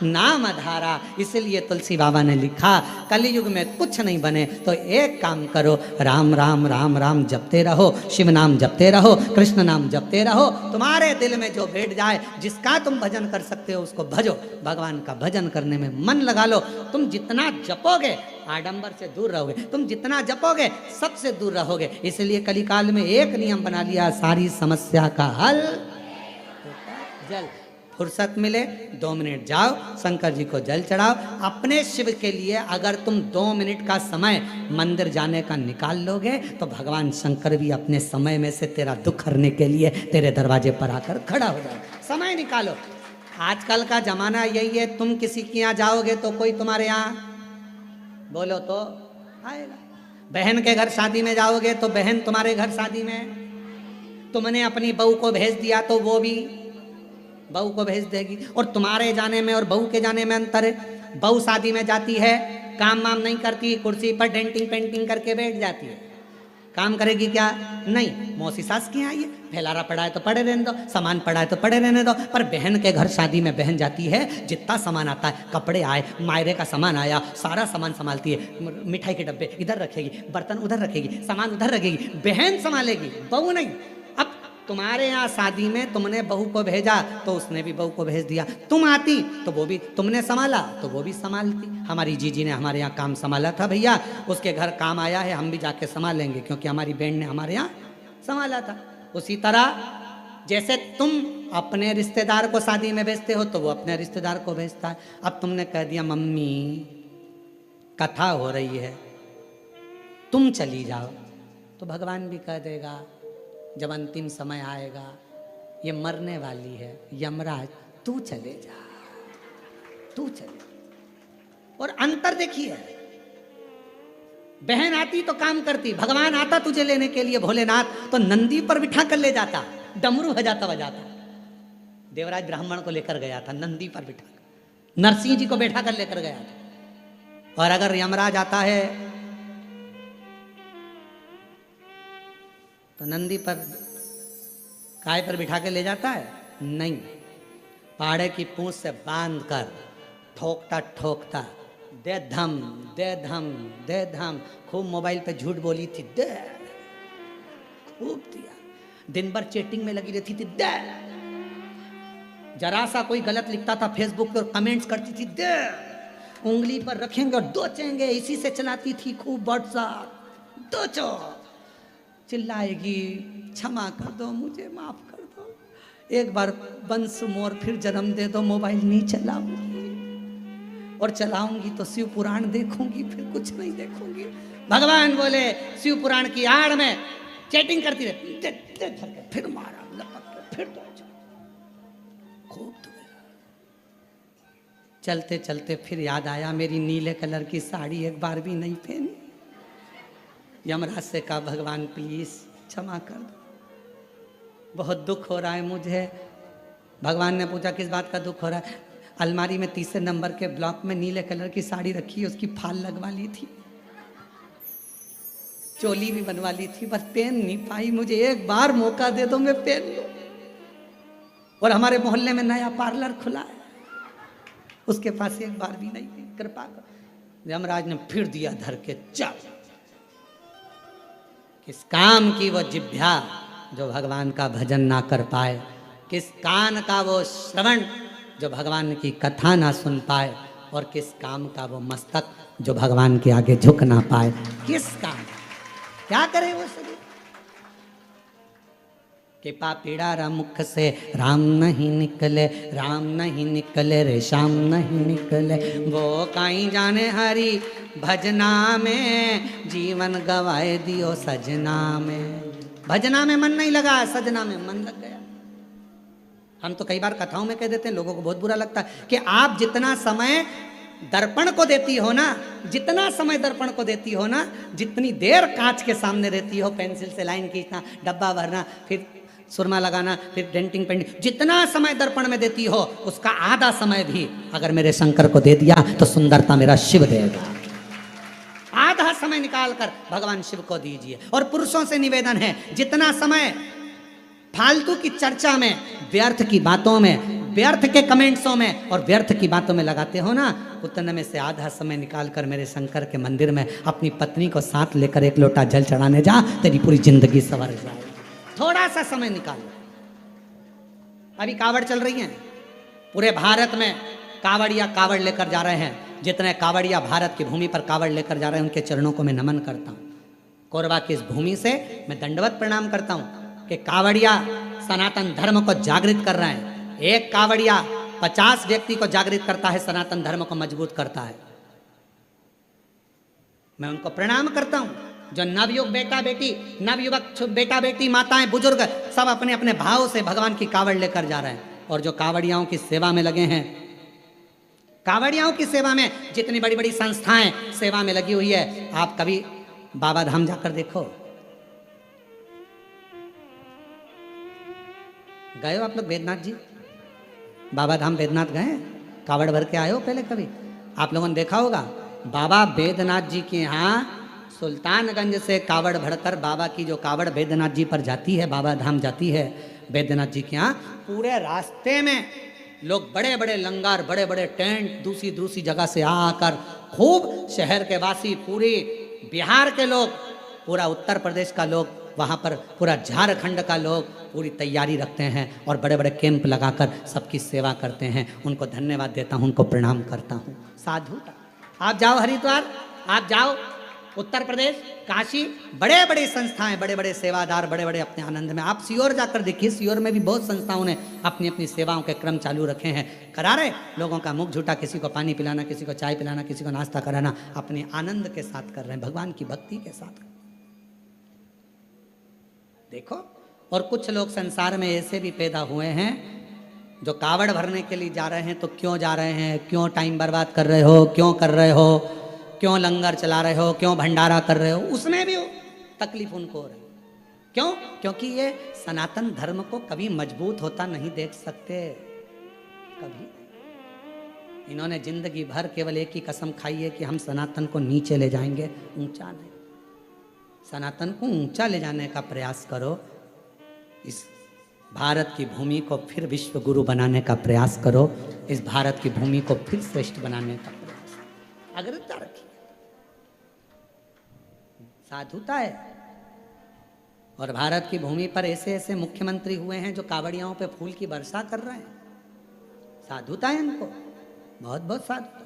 नाम धारा। इसलिए तुलसी बाबा ने लिखा कलियुग में कुछ नहीं बने तो एक काम करो, राम राम राम राम जपते रहो, शिव नाम जपते रहो, कृष्ण नाम जपते रहो। तुम्हारे दिल में जो बैठ जाए, जिसका तुम भजन कर सकते हो उसको भजो। भगवान का भजन करने में मन लगा लो। तुम जितना जपोगे आडंबर से दूर रहोगे, तुम जितना जपोगे सबसे दूर रहोगे। इसलिए कलिकाल में एक नियम बना लिया, सारी समस्या का हल जल। फुर्सत मिले 2 मिनट जाओ शंकर जी को जल चढ़ाओ। अपने शिव के लिए अगर तुम 2 मिनट का समय मंदिर जाने का निकाल लोगे तो भगवान शंकर भी अपने समय में से तेरा दुख हरने के लिए तेरे दरवाजे पर आकर खड़ा हो जाए। समय निकालो। आजकल का जमाना यही है, तुम किसी के यहाँ जाओगे तो कोई तुम्हारे यहाँ बोलो तो आएगा। बहन के घर शादी में जाओगे तो बहन तुम्हारे घर शादी में, तुमने अपनी बहू को भेज दिया तो वो भी बहू को भेज देगी। और तुम्हारे जाने में और बहू के जाने में अंतर है। बहू शादी में जाती है, काम वाम नहीं करती, कुर्सी पर डेंटिंग पेंटिंग करके बैठ जाती है। काम करेगी क्या? नहीं। मौसी सास की आई है, फैलारा पड़ा है तो पड़े रहने दो, सामान पड़ा है तो पड़े रहने दो। पर बहन के घर शादी में बहन जाती है, जितना सामान आता है, कपड़े आए, मायरे का सामान आया, सारा सामान संभालती है। मिठाई के डब्बे इधर रखेगी, बर्तन उधर रखेगी, सामान उधर रखेगी, बहन संभालेगी, बहू नहीं। अब तुम्हारे यहाँ शादी में तुमने बहू को भेजा तो उसने भी बहू को भेज दिया। तुम आती तो वो भी, तुमने संभाला तो वो भी संभालती। हमारी जीजी ने हमारे यहाँ काम संभाला था भैया, उसके घर काम आया है, हम भी जाके संभालेंगे क्योंकि हमारी बहन ने हमारे यहाँ संभाला था। उसी तरह जैसे तुम अपने रिश्तेदार को शादी में भेजते हो तो वो अपने रिश्तेदार को भेजता है। अब तुमने कह दिया मम्मी कथा हो रही है तुम चली जाओ, तो भगवान भी कह देगा जब अंतिम समय आएगा, ये मरने वाली है, यमराज तू चले जा, तू चले। और अंतर देखिए, बहन आती तो काम करती, भगवान आता तुझे लेने के लिए भोलेनाथ तो नंदी पर बिठा कर ले जाता, डमरू बजाता बजाता। देवराज ब्राह्मण को लेकर गया था नंदी पर बिठा कर, नरसिंह जी को बैठा कर लेकर गया था। और अगर यमराज आता है तो नंदी पर काय पर बिठा के ले जाता है? नहीं, पाड़े की पूंछ से बांध कर ठोकता ठोकता दे धम दे धम दे धम। खूब मोबाइल पे झूठ बोली थी, दे, खूब दिया। दिन भर चैटिंग में लगी रहती थी, दे। जरा सा कोई गलत लिखता था फेसबुक पर कमेंट्स करती थी, दे। उंगली पर रखेंगे और दोचेंगे, इसी से चलाती थी खूब व्हाट्सएप, दोचो। चिल्लाएगी क्षमा कर दो, मुझे माफ कर दो, एक बार बंस मोर फिर जन्म दे दो, मोबाइल नहीं चलाऊंगी, और चलाऊंगी तो शिव पुराण देखूंगी, फिर कुछ नहीं देखूंगी। भगवान बोले शिव पुराण की आड़ में चैटिंग करती रहती, दे, दे, दे, फिर मारा लपक के, फिर दो खूब चलते चलते फिर याद आया मेरी नीले कलर की साड़ी एक बार भी नहीं पहनी। यमराज से कहा भगवान प्लीज क्षमा कर दो, बहुत दुख हो रहा है मुझे। भगवान ने पूछा किस बात का दुख हो रहा है? अलमारी में 3 नंबर के ब्लॉक में नीले कलर की साड़ी रखी, उसकी फाल लगवा ली थी, चोली भी बनवा ली थी, बस पहन नहीं पाई। मुझे एक बार मौका दे दो, मैं पहन लूं। और हमारे मोहल्ले में नया पार्लर खुला है, उसके पास एक बार भी नहीं, कृपा कर। यमराज ने फिर दिया धर के, चल। किस काम की वो जिह्वा जो भगवान का भजन ना कर पाए, किस कान का वो श्रवण जो भगवान की कथा ना सुन पाए, और किस काम का वो मस्तक जो भगवान के आगे झुक ना पाए। किस काम, क्या करे वो सभी? कि पापीड़ा मुख से राम नहीं निकले, राम नहीं निकले रे श्याम नहीं निकले, वो कहीं जाने हरी भजना में, जीवन गवाए दियो सजना में। भजना में मन नहीं लगा, सजना में मन लग गया। हम तो कई बार कथाओं में कह देते हैं, लोगों को बहुत बुरा लगता है कि आप जितना समय दर्पण को देती हो ना, जितना समय दर्पण को देती हो ना, जितनी देर कांच के सामने रहती हो, पेंसिल से लाइन खींचना, डब्बा भरना, फिर सुरमा लगाना, फिर डेंटिंग पेंटिंग, जितना समय दर्पण में देती हो उसका आधा समय भी अगर मेरे शंकर को दे दिया तो सुंदरता मेरा शिव देगा। आधा समय निकालकर भगवान शिव को दीजिए। और पुरुषों से निवेदन है, जितना समय फालतू की चर्चा में, व्यर्थ की बातों में, व्यर्थ के कमेंट्सों में और व्यर्थ की बातों में लगाते हो ना, उतने में से आधा समय निकालकर मेरे शंकर के मंदिर में अपनी पत्नी को साथ लेकर एक लोटा जल चढ़ाने जा, तेरी पूरी जिंदगी सवर जाए। थोड़ा सा समय निकालो। अभी कावड़ चल रही है, पूरे भारत में कावड़िया कावड़ लेकर जा रहे हैं। जितने कावड़िया भारत की भूमि पर कावड़ लेकर जा रहे हैं, उनके चरणों को मैं नमन करता हूँ। कोरबा की इस भूमि से मैं दंडवत प्रणाम करता हूँ कि कावड़िया सनातन धर्म को जागृत कर रहे हैं। एक कावड़िया 50 व्यक्ति को जागृत करता है, सनातन धर्म को मजबूत करता है। मैं उनको प्रणाम करता हूं। जो नवयुग बेटा बेटी, नवयुवक बेटा बेटी, माताएं, बुजुर्ग सब अपने अपने भाव से भगवान की कावड़ लेकर जा रहे हैं और जो कावड़ियाओं की सेवा में लगे हैं, कावड़ियाओं की सेवा में जितनी बड़ी बड़ी संस्थाएं सेवा में लगी हुई है, आप कभी बाबा धाम जाकर देखो। गए हो आप लोग बैद्यनाथ जी? बाबा धाम बैद्यनाथ गए? कावड़ भर के आए हो पहले कभी? आप लोगों ने देखा होगा बाबा बैद्यनाथ जी के यहाँ सुल्तानगंज से कावड़ भरकर बाबा की जो कावड़ बैद्यनाथ जी पर जाती है, बाबा धाम जाती है बैद्यनाथ जी के यहाँ, पूरे रास्ते में लोग बड़े बड़े लंगर, बड़े बड़े टेंट, दूसरी दूसरी जगह से आकर खूब शहर के वासी, पूरी बिहार के लोग, पूरा उत्तर प्रदेश का लोग, वहाँ पर पूरा झारखंड का लोग पूरी तैयारी रखते हैं और बड़े बड़े कैंप लगाकर सबकी सेवा करते हैं। उनको धन्यवाद देता हूँ, उनको प्रणाम करता हूँ। साधुता। आप जाओ हरिद्वार, आप जाओ उत्तर प्रदेश, काशी, बड़े बड़े संस्थाएं, बड़े बड़े सेवादार, बड़े बड़े अपने आनंद में। आप सीहोर जाकर देखिए, सीहोर में भी बहुत संस्थाओं ने अपनी अपनी सेवाओं के क्रम चालू रखे हैं। करा रहे लोगों का मुख झूठा, किसी को पानी पिलाना, किसी को चाय पिलाना, किसी को नाश्ता कराना, अपने आनंद के साथ कर रहे हैं, भगवान की भक्ति के साथ। देखो, और कुछ लोग संसार में ऐसे भी पैदा हुए हैं जो कावड़ भरने के लिए जा रहे हैं। तो क्यों जा रहे हैं? क्यों टाइम बर्बाद कर रहे हो? क्यों कर रहे हो? क्यों लंगर चला रहे हो? क्यों भंडारा कर रहे हो? उसमें भी तकलीफ उनको हो रही। क्यों? क्योंकि ये सनातन धर्म को कभी मजबूत होता नहीं देख सकते, कभी। इन्होंने जिंदगी भर केवल एक ही कसम खाई है कि हम सनातन को नीचे ले जाएंगे, ऊंचा नहीं। सनातन को ऊंचा ले जाने का प्रयास करो। इस भारत की भूमि को फिर विश्व गुरु बनाने का प्रयास करो। इस भारत की भूमि को फिर श्रेष्ठ बनाने का प्रयास, अग्रता रखिए। साधुता है। और भारत की भूमि पर ऐसे ऐसे मुख्यमंत्री हुए हैं जो कावड़ियाओं पे फूल की वर्षा कर रहे हैं। साधुता है इनको, बहुत बहुत साधुता।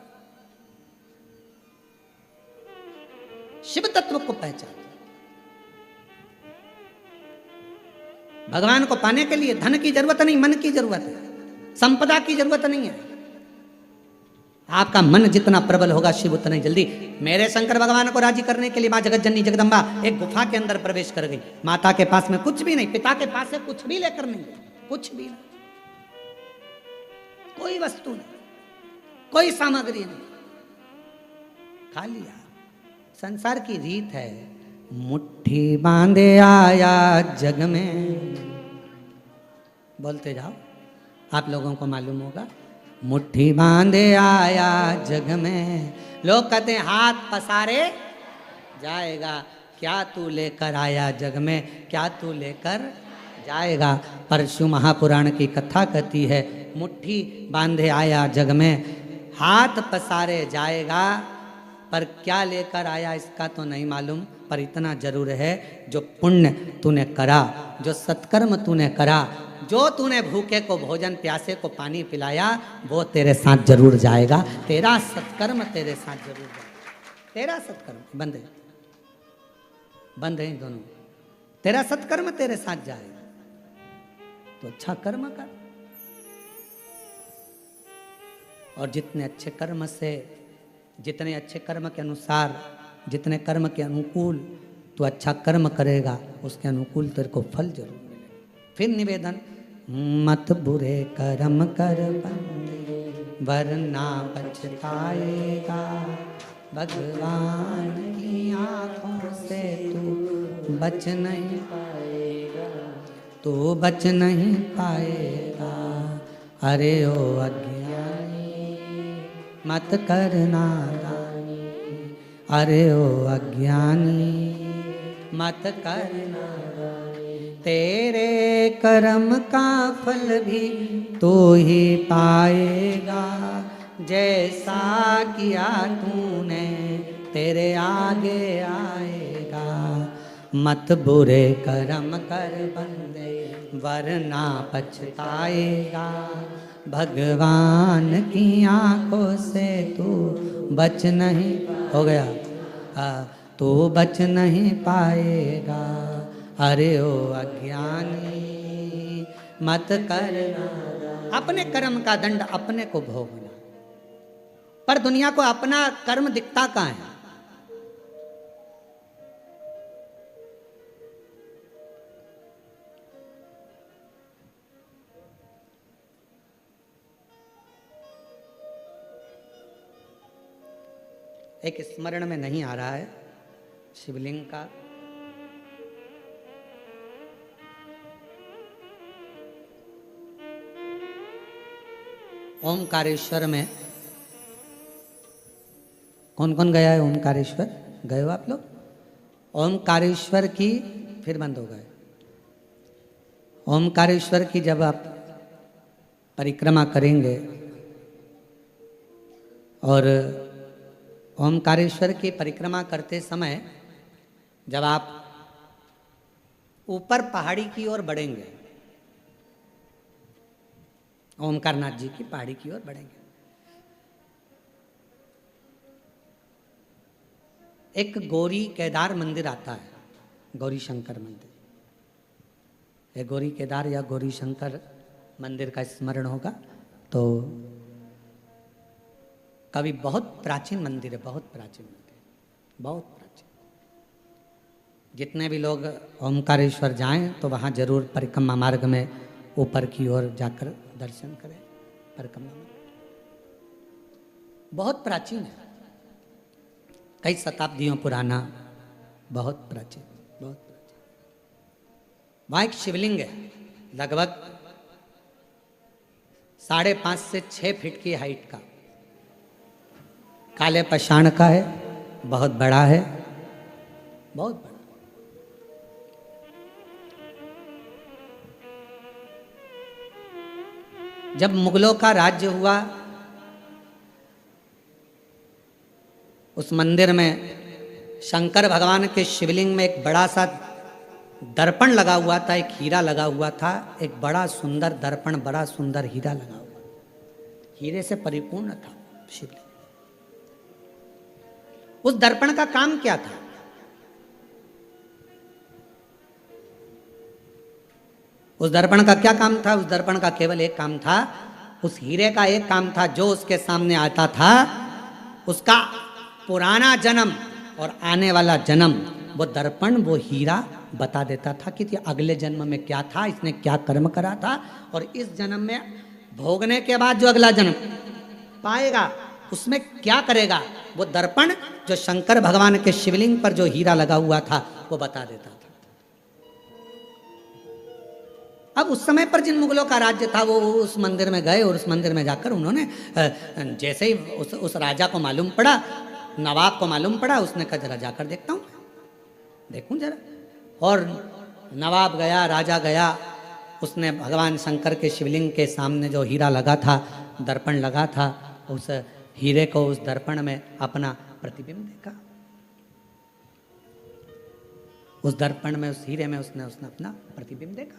शिव तत्व को पहचान। भगवान को पाने के लिए धन की जरूरत नहीं, मन की जरूरत है, संपदा की जरूरत नहीं है। आपका मन जितना प्रबल होगा, शिव उतना ही जल्दी। मेरे शंकर भगवान को राजी करने के लिए मां जगत जननी जगदम्बा एक गुफा के अंदर प्रवेश कर गई। माता के पास में कुछ भी नहीं, पिता के पास से कुछ भी लेकर नहीं, कुछ भी नहीं, कोई वस्तु नहीं, कोई सामग्री नहीं, खा लिया। संसार की रीत है, मुट्ठी बांधे आया जग में। बोलते जाओ, आप लोगों को मालूम होगा। मुट्ठी बांधे आया जग में, लोग कहते हैं हाथ पसारे जाएगा। क्या तू लेकर आया जग में, क्या तू लेकर जाएगा? परशु महापुराण की कथा कहती है, मुट्ठी बांधे आया जग में, हाथ पसारे जाएगा, पर क्या लेकर आया इसका तो नहीं मालूम। पर इतना जरूर है, जो पुण्य तूने करा, जो सत्कर्म तूने करा, जो तूने भूखे को भोजन, प्यासे को पानी पिलाया, वो तेरे साथ जरूर जाएगा। तेरा सत्कर्म तेरे साथ जरूर जाएगा। तेरा सत्कर्म बंद है, बंद है दोनों। तेरा सत्कर्म तेरे साथ जाएगा, तो अच्छा कर्म कर। और जितने अच्छे कर्म से, जितने अच्छे कर्म के अनुसार, जितने कर्म के अनुकूल तो अच्छा कर्म करेगा, उसके अनुकूल तेरे को फल जरूर मिलेगा। फिर निवेदन, मत बुरे कर्म कर बंदे, वरना पछताएगा। भगवान की आंखों से तू बच नहीं पाएगा, तू बच नहीं पाएगा। अरे ओ अज्ञानी मत कर नादानी, अरे ओ अज्ञानी मत कर नादानी। तेरे कर्म का फल भी तू ही पाएगा, जैसा किया तूने तेरे आगे आएगा। मत बुरे कर्म कर बंदे, वरना पछताएगा। भगवान की आंखों से तू बच नहीं, हो गया, तू बच नहीं पाएगा। अरे ओ अज्ञानी मत करना। अपने कर्म का दंड अपने को भोगना, पर दुनिया को अपना कर्म दिखता कहाँ है? एक स्मरण में नहीं आ रहा है शिवलिंग का। ओमकारेश्वर में कौन कौन गया है? ओमकारेश्वर गए हो आप लोग? ओमकारेश्वर की, फिर बंद हो गए। ओमकारेश्वर की जब आप परिक्रमा करेंगे और ओमकारेश्वर की परिक्रमा करते समय जब आप ऊपर पहाड़ी की ओर बढ़ेंगे, ओमकारनाथ जी की पहाड़ी की ओर बढ़ेंगे, एक गौरी केदार मंदिर आता है, गौरी शंकर मंदिर। ये गौरी केदार या गौरी शंकर मंदिर का स्मरण होगा तो कभी बहुत प्राचीन मंदिर है, बहुत प्राचीन मंदिर, बहुत प्राचीन। जितने भी लोग ओमकारेश्वर जाएं तो वहाँ जरूर परिक्रमा मार्ग में ऊपर की ओर जाकर दर्शन करें। परिक्रमा मार्ग बहुत प्राचीन है, कई शताब्दियों पुराना, बहुत प्राचीन, बहुत प्राचीन। वहाँ एक शिवलिंग है, लगभग 5.5 से 6 फीट की हाइट का, काले पाषाण का है, बहुत बड़ा है, बहुत बड़ा। जब मुगलों का राज्य हुआ, उस मंदिर में शंकर भगवान के शिवलिंग में एक बड़ा सा दर्पण लगा हुआ था, एक हीरा लगा हुआ था, एक बड़ा सुंदर दर्पण, बड़ा सुंदर हीरा लगा हुआ, हीरे से परिपूर्ण था शिवलिंग। उस दर्पण का काम क्या था? उस दर्पण का क्या काम था? उस दर्पण का केवल एक काम था, उस हीरे का एक काम था, जो उसके सामने आता था उसका पुराना जन्म और आने वाला जन्म, वो दर्पण, वो हीरा बता देता था कि अगले जन्म में क्या था, इसने क्या कर्म करा था, और इस जन्म में भोगने के बाद जो अगला जन्म पाएगा उसमें क्या करेगा। वो दर्पण जो शंकर भगवान के शिवलिंग पर जो हीरा लगा हुआ था वो बता देता था। अब उस समय पर जिन मुगलों का राज्य था वो उस मंदिर में गए और उस मंदिर में जाकर उन्होंने जैसे ही उस राजा को मालूम पड़ा, नवाब को मालूम पड़ा, उसने कहा जरा जाकर देखता हूँ, देखूं जरा। और नवाब गया, राजा गया, उसने भगवान शंकर के शिवलिंग के सामने जो हीरा लगा था, दर्पण लगा था, उस हीरे को, उस दर्पण में अपना प्रतिबिंब देखा। उस दर्पण में, उस हीरे में उसने अपना प्रतिबिंब देखा।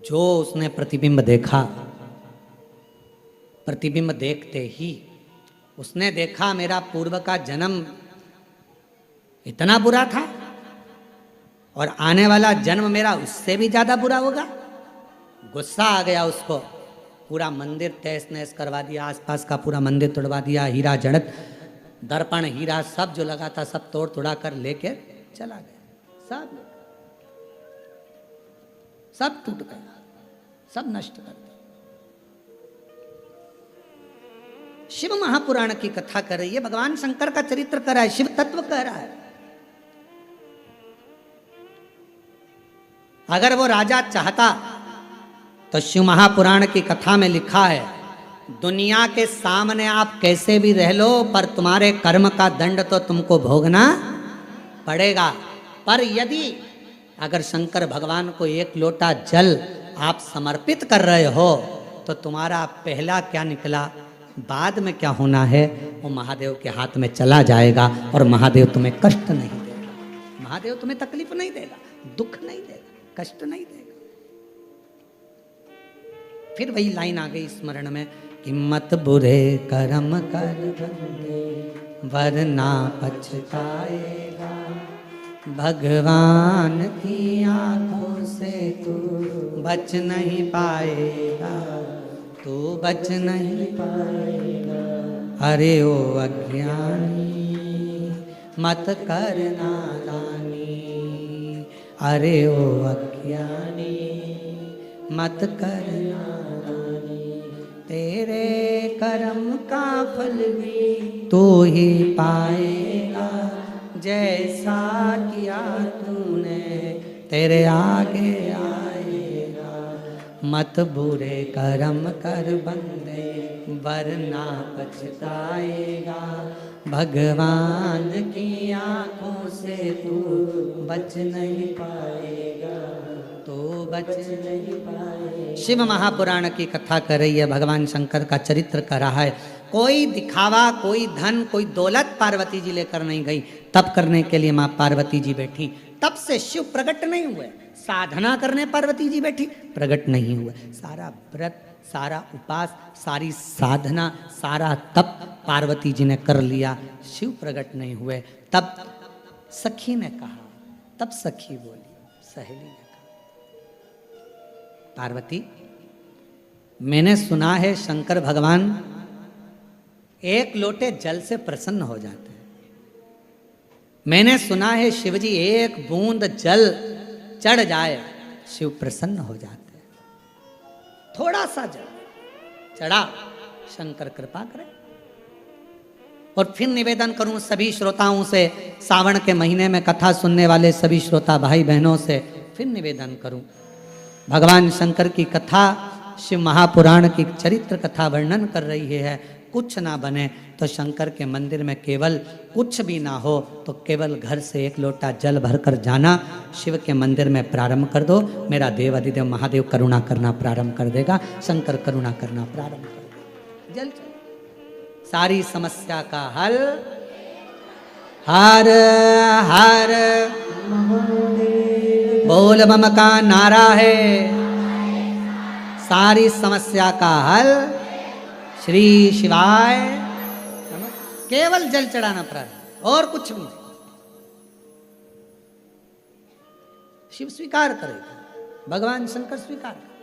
जो उसने प्रतिबिंब देखा, प्रतिबिंब देखते ही उसने देखा मेरा पूर्व का जन्म इतना बुरा था और आने वाला जन्म मेरा उससे भी ज्यादा बुरा होगा। गुस्सा आ गया उसको, पूरा मंदिर तहस नहस करवा दिया, आसपास का पूरा मंदिर तोड़वा दिया, हीरा जड़त, दर्पण, हीरा सब जो लगा था सब तोड़ तोड़ा कर लेके चला गया। सब टूट गया, सब नष्ट कर दिया। शिव महापुराण की कथा कर रही है, भगवान शंकर का चरित्र कर रहा है, शिव तत्व कह रहा है। अगर वो राजा चाहता तो शिव महापुराण की कथा में लिखा है, दुनिया के सामने आप कैसे भी रह लो पर तुम्हारे कर्म का दंड तो तुमको भोगना पड़ेगा। पर यदि अगर शंकर भगवान को एक लोटा जल आप समर्पित कर रहे हो तो तुम्हारा पहला क्या निकला, बाद में क्या होना है वो महादेव के हाथ में चला जाएगा और महादेव तुम्हें कष्ट नहीं देगा, महादेव तुम्हें तकलीफ नहीं देगा, दुख नहीं देगा, कष्ट नहीं देगा। फिर वही लाइन आ गई स्मरण में कि मत बुरे कर्म कर बंदे वरना पछताएगा, भगवान की आंखों से तू बच नहीं पाएगा, तू बच नहीं पाएगा। अरे ओ अज्ञानी मत कर नादानी, अरे ओ अज्ञानी मत कर नादानी, तेरे कर्म का फल भी तू ही पाएगा, जैसा किया तूने तेरे आगे आएगा। मत बुरे कर्म कर बंदे वरना पछताएगा, भगवान की आंखों से तू बच नहीं पाएगा, तो बच नहीं पाएगा। शिव महापुराण की कथा कर रही है, भगवान शंकर का चरित्र कर रहा है। कोई दिखावा, कोई धन, कोई दौलत पार्वती जी लेकर नहीं गई। तप करने के लिए माँ पार्वती जी बैठी, तब से शिव प्रकट नहीं हुए। साधना करने पार्वती जी बैठी, प्रकट नहीं हुए। सारा व्रत, सारा उपास, सारी साधना, सारा तप पार्वती जी ने कर लिया, शिव प्रकट नहीं हुए। तब सखी ने कहा, तब सखी बोली, सहेली ने कहा, पार्वती मैंने सुना है शंकर भगवान एक लोटे जल से प्रसन्न हो जाते हैं। मैंने सुना है शिवजी एक बूंद जल चढ़ जाए शिव प्रसन्न हो जाते हैं। थोड़ा सा जल चढ़ा, शंकर कृपा करें। और फिर निवेदन करूं सभी श्रोताओं से, सावन के महीने में कथा सुनने वाले सभी श्रोता भाई बहनों से फिर निवेदन करूं, भगवान शंकर की कथा, शिव महापुराण की चरित्र कथा वर्णन कर रही है। कुछ ना बने तो शंकर के मंदिर में केवल कुछ भी ना हो तो केवल घर से एक लोटा जल भरकर जाना, शिव के मंदिर में प्रारंभ कर दो। मेरा देव अधिदेव महादेव करुणा करना प्रारंभ कर देगा, शंकर करुणा करना प्रारंभ कर देगा। जल चल, सारी समस्या का हल हर हर बोल बम का नारा है। सारी समस्या का हल श्री शिवाय, केवल जल चढ़ाना प्रारंभ, और कुछ भी नहीं। शिव स्वीकार करेगा, भगवान शंकर स्वीकार करेगा।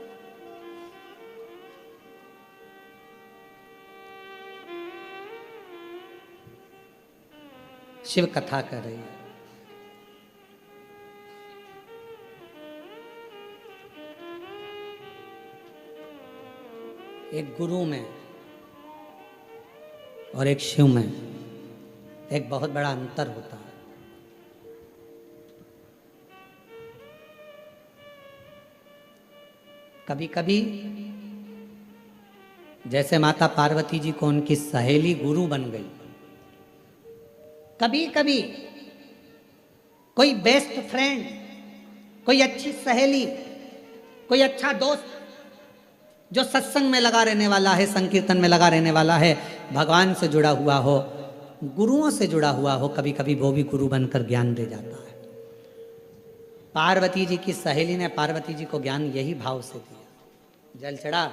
शिव कथा कर रही है। एक गुरु में और एक शिव में एक बहुत बड़ा अंतर होता है। कभी कभी जैसे माता पार्वती जी को उनकी सहेली गुरु बन गई, कभी कभी कोई बेस्ट फ्रेंड, कोई अच्छी सहेली, कोई अच्छा दोस्त जो सत्संग में लगा रहने वाला है, संकीर्तन में लगा रहने वाला है, भगवान से जुड़ा हुआ हो, गुरुओं से जुड़ा हुआ हो, कभी कभी वो भी गुरु बनकर ज्ञान दे जाता है। पार्वती जी की सहेली ने पार्वती जी को ज्ञान यही भाव से दिया। जल चढ़ा,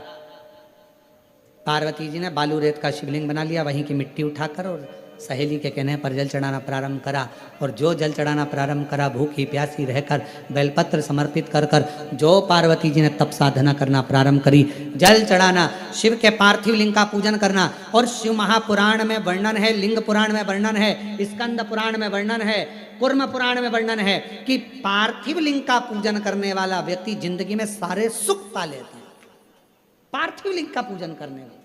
पार्वती जी ने बालू रेत का शिवलिंग बना लिया, वहीं की मिट्टी उठाकर और सहेली के कहने पर जल चढ़ाना प्रारंभ करा। और जो जल चढ़ाना प्रारंभ करा, भूखी प्यासी रहकर बेलपत्र समर्पित कर कर जो पार्वती जी ने तप साधना करना प्रारंभ करी, जल चढ़ाना, शिव के पार्थिव लिंग का पूजन करना। और शिव महापुराण में वर्णन है, लिंग पुराण में वर्णन है, स्कंद पुराण में वर्णन है, कुर्म पुराण में वर्णन है कि पार्थिव लिंग का पूजन करने वाला व्यक्ति जिंदगी में सारे सुख पा लेता है। पार्थिव लिंग का पूजन करने वाला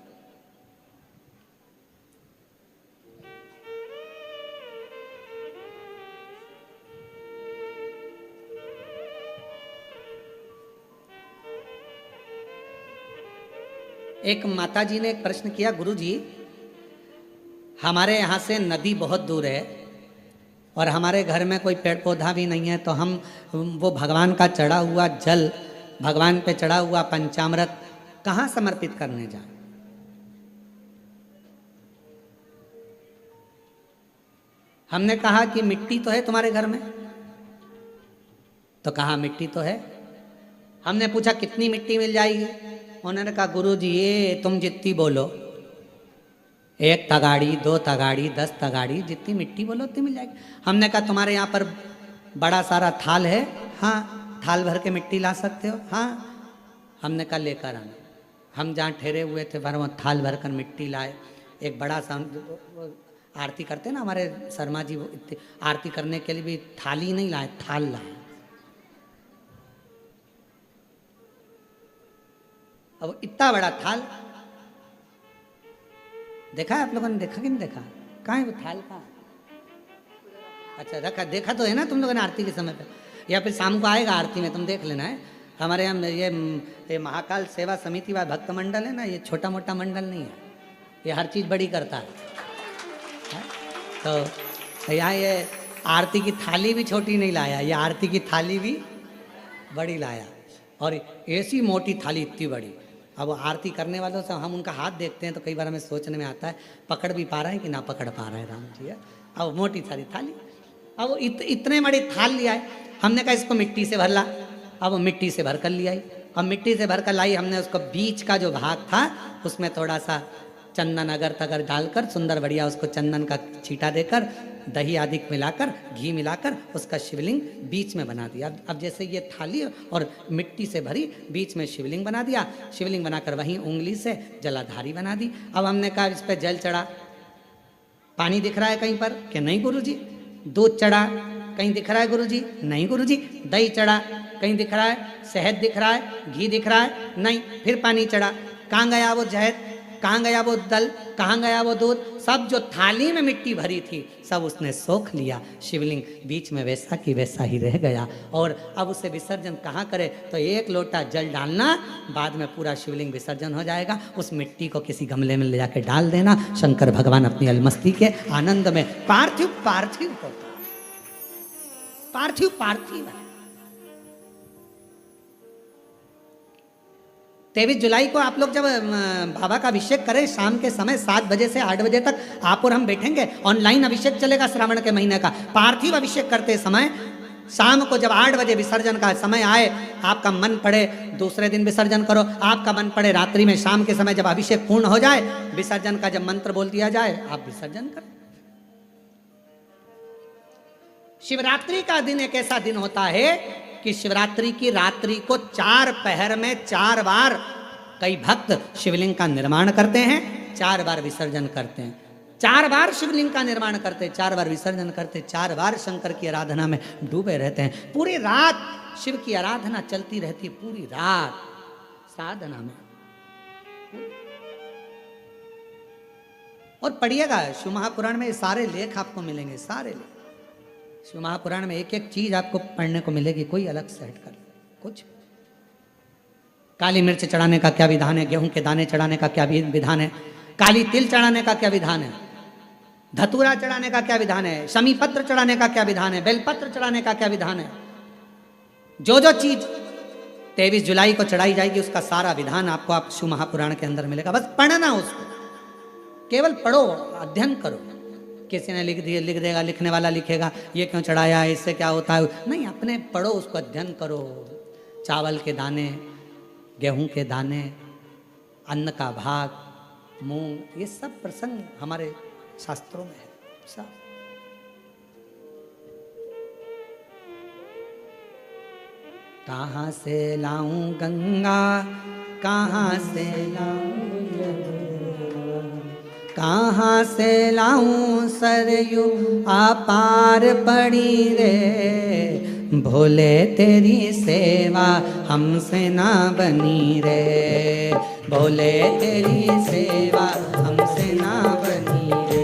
एक माता जी ने एक प्रश्न किया, गुरु जी हमारे यहाँ से नदी बहुत दूर है और हमारे घर में कोई पेड़ पौधा भी नहीं है, तो हम वो भगवान का चढ़ा हुआ जल, भगवान पे चढ़ा हुआ पंचामृत कहाँ समर्पित करने जाए? हमने कहा कि मिट्टी तो है तुम्हारे घर में, तो कहा मिट्टी तो है। हमने पूछा कितनी मिट्टी मिल जाएगी? उन्होंने कहा गुरु जी ये तुम जितनी बोलो, 1 तगाड़ी 2 तगाड़ी 10 तगाड़ी, जितनी मिट्टी बोलो उतनी मिल जाएगी। हमने कहा तुम्हारे यहाँ पर बड़ा सारा थाल है? हाँ। थाल भर के मिट्टी ला सकते हो? हाँ। हमने कहा लेकर आना। हम जहाँ ठहरे हुए थे वहाँ थाल भर कर मिट्टी लाए। एक बड़ा सा आरती करते ना हमारे शर्मा जी, वो आरती करने के लिए भी थाली नहीं लाए, थाल लाए। अब इतना बड़ा थाल देखा है आप लोगों ने? देखा कि नहीं देखा? कहाँ है वो थाल? कहाँ? अच्छा रखा, देखा तो है ना तुम लोगों ने आरती के समय पे, या फिर शाम को आएगा आरती में, तुम देख लेना है। हमारे यहाँ ये महाकाल सेवा समिति व भक्त मंडल है ना, ये छोटा मोटा मंडल नहीं है, ये हर चीज़ बड़ी करता है। तो यहाँ ये आरती की थाली भी छोटी नहीं लाया, ये आरती की थाली भी बड़ी लाया, और ऐसी मोटी थाली इतनी बड़ी। अब आरती करने वालों से हम उनका हाथ देखते हैं तो कई बार हमें सोचने में आता है पकड़ भी पा रहे हैं कि ना पकड़ पा रहे हैं राम जी है। अब मोटी सारी थाली, अब इतने बड़ी थाल लिया है। हमने कहा इसको मिट्टी से भर ला। अब मिट्टी से भर कर लिया। अब मिट्टी से भर कर लाई, हमने उसको बीच का जो भाग था उसमें थोड़ा सा चंदन अगर तगर डालकर सुंदर बढ़िया उसको चंदन का छींटा देकर दही आदि मिलाकर घी मिलाकर उसका शिवलिंग बीच में बना दिया। अब जैसे ये थाली और मिट्टी से भरी बीच में शिवलिंग बना दिया। शिवलिंग बनाकर वहीं उंगली से जलाधारी बना दी। अब हमने कहा इस पर जल चढ़ा, पानी दिख रहा है कहीं पर कि नहीं गुरुजी? दूध चढ़ा, कहीं दिख रहा है गुरुजी? नहीं गुरुजी। दही चढ़ा, कहीं दिख रहा है? शहद दिख रहा है? घी दिख रहा है? नहीं। फिर पानी चढ़ा, कहाँ गया वो शहद? कहाँ गया वो दल? कहाँ गया वो दूध? सब जो थाली में मिट्टी भरी थी सब उसने सोख लिया। शिवलिंग बीच में वैसा की वैसा ही रह गया। और अब उसे विसर्जन कहाँ करे? तो 1 लोटा जल डालना, बाद में पूरा शिवलिंग विसर्जन हो जाएगा। उस मिट्टी को किसी गमले में ले जाके डाल देना। शंकर भगवान अपनी अलमस्ती के आनंद में पार्थिव पार्थिव होता, पार्थिव पार्थिव है। 23 जुलाई को आप लोग जब बाबा का अभिषेक करें, शाम के समय 7 बजे से 8 बजे तक आप और हम बैठेंगे। ऑनलाइन अभिषेक चलेगा श्रावण के महीने का। पार्थिव अभिषेक करते समय शाम को जब 8 बजे विसर्जन का समय आए, आपका मन पड़े दूसरे दिन विसर्जन करो, आपका मन पड़े रात्रि में, शाम के समय जब अभिषेक पूर्ण हो जाए, विसर्जन का जब मंत्र बोल दिया जाए, आप विसर्जन करें। शिवरात्रि का दिन एक ऐसा दिन होता है कि शिवरात्रि की रात्रि को 4 पहर में 4 बार कई भक्त शिवलिंग का निर्माण करते हैं, 4 बार विसर्जन करते हैं। 4 बार शिवलिंग का निर्माण करते, 4 बार विसर्जन करते, 4 बार शंकर की आराधना में डूबे रहते हैं। पूरी रात शिव की आराधना चलती रहती, पूरी रात साधना में। और पढ़िएगा शिव महापुराण में सारे लेख आपको मिलेंगे, सारे लेख। शिव महापुराण में एक एक चीज आपको पढ़ने को मिलेगी, कोई अलग से हट कर कुछ। काली मिर्च चढ़ाने का क्या विधान है? गेहूं के दाने चढ़ाने का क्या विधान है? काली तिल चढ़ाने का क्या विधान है? धतूरा चढ़ाने का क्या विधान है? शमी पत्र चढ़ाने का क्या विधान है? बेलपत्र चढ़ाने का क्या विधान है? जो जो चीज 23 जुलाई को चढ़ाई जाएगी उसका सारा विधान आपको आप शिव महापुराण के अंदर मिलेगा। बस पढ़ना उसको, केवल पढ़ो, अध्ययन करो। किसी ने लिख देगा, लिखने वाला लिखेगा ये क्यों चढ़ाया है, इससे क्या होता है, नहीं, अपने पढ़ो, उसको अध्ययन करो। चावल के दाने, गेहूं के दाने, अन्न का भाग, मूंग, ये सब प्रसंग हमारे शास्त्रों में है सब। कहाँ से लाऊं गंगा, कहाँ से लाऊं, कहाँ से लाऊं सरयू अपार पड़ी रे, भोले तेरी सेवा हमसे ना बनी रे, भोले तेरी सेवा हमसे ना बनी रे।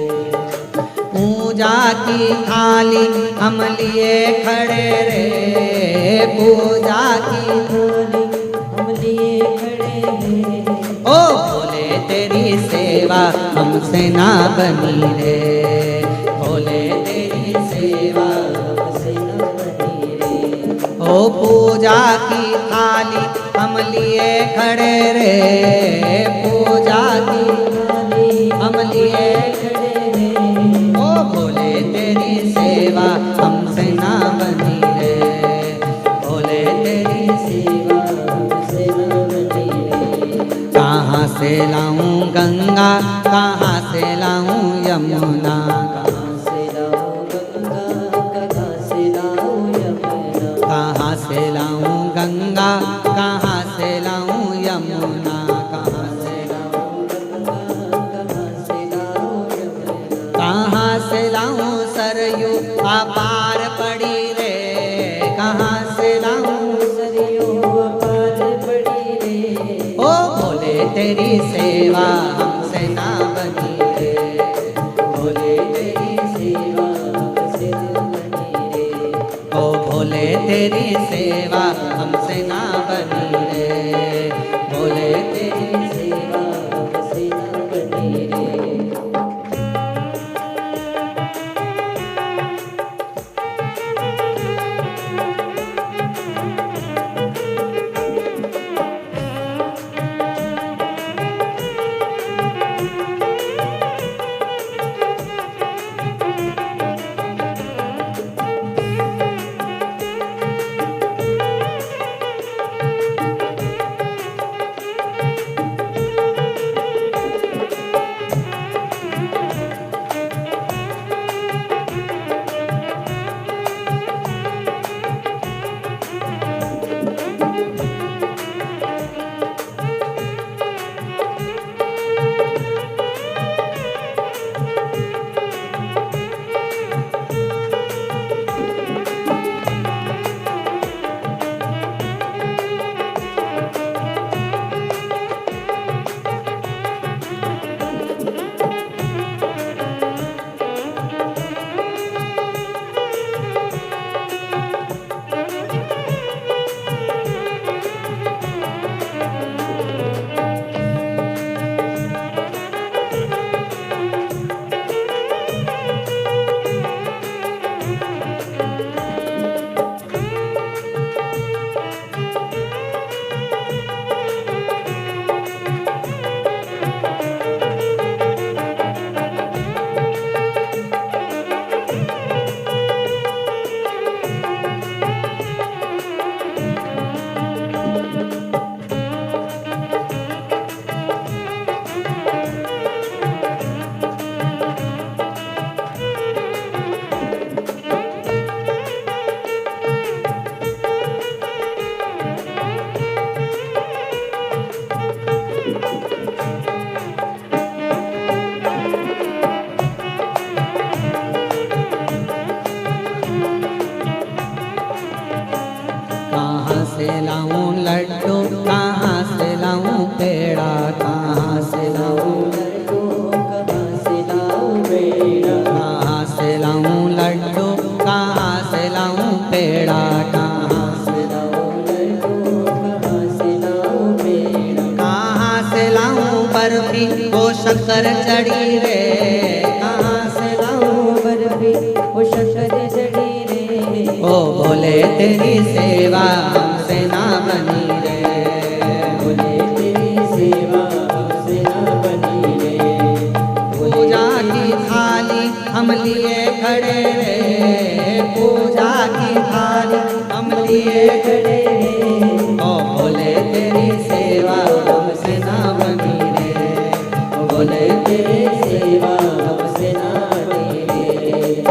पूजा की थाली हम लिए खड़े रे, पूजा की थाली हम लिए खड़े रे, ओ भोले तेरी सेवा हमसे ना बनी रे, भोले तेरी सेवा हमसे ना बनी रे। ओ पूजा की थाली हम लिए खड़े रे, पूजा की थाली हम लिए खड़े रे। ओ भोले तेरी सेवा हमसे ना बनी रे, भोले तेरी सेवा हमसे ना बनी रे। कहाँ से लाऊं गंगा, कहाँ से लाऊं यमुना, कहाँ से लाऊं गंगा, कहाँ से लाऊं यमुना, कहाँ से लाऊं गंगा, कहाँ से लाऊं यमुना, कहाँ से लाऊं गंगा, कहाँ से लाऊं यमुना, कहाँ से लाऊं सरयू अपार पड़ी रे, कहाँ से लाऊं सरयू अपार पड़ी रे। ओ भोले तेरी सेवा हमसे ना बनी रे, भोले तेरी सेवा हमसे ना बनी रे। ओ भोले तेरी सेवा हमसे ना बनी रे, भोले तेरी सेवा हमसे ना बनी रे। लड्डू, कहाँ से लाऊं पेड़ा, कहाँ से लाऊं लड्डू, कहाँ से लाऊं पेड़ा, कहाँ से लाऊं लड्डू, कहाँ से लाऊं पेड़ा, कहाँ से लाऊं लड्डू, कहाँ से लाऊं पेड़ा, कहाँ से लाऊं बर्फी वो शक्कर चढ़ी रे, कहाँ से लाऊं बर्फी वो शक्कर चढ़ी रे। ओ भोले तेरी सेवा हमसे ना बनी रे, भोले तेरी सेवा हमसे ना बनी रे। पूजा की थाली हम लिए खड़े रे, पूजा की थाली हम लिए खड़े रे। ओ भोले तेरी सेवा हमसे ना बनी रे, भोले तेरी सेवा हमसे ना बनी रे।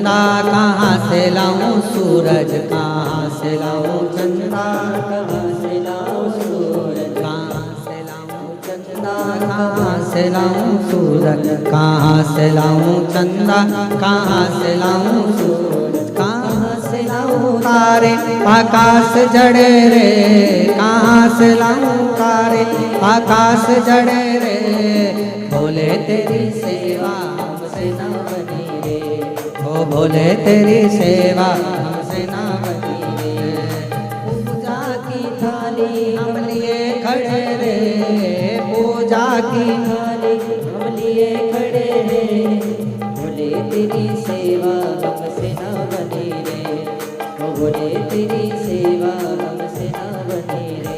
चंदा कहाँ से लाऊं सूरज कहाँ से लाऊं चंदा कहाँ से लाऊं सूरज, कहाँ से लाऊं चंदा कहाँ से लाऊं सूरज कहाँ से लाऊं चंदा कहाँ से लाऊं सूरज कहाँ से लाऊं तारे आकाश जड़े रे कहाँ से लाऊं तारे आकाश जड़े रे भोले तेरी सेवा हमसे न बनी रे, ओ भोले तेरी सेवा हमसे ना बनी रे पूजा की थाली हम लिए खड़े रे पूजा की थाली हम लिए खड़े हैं, भोले तेरी सेवा हमसे न बनी रे, ओ भोले तेरी सेवा हमसे न बनी रे।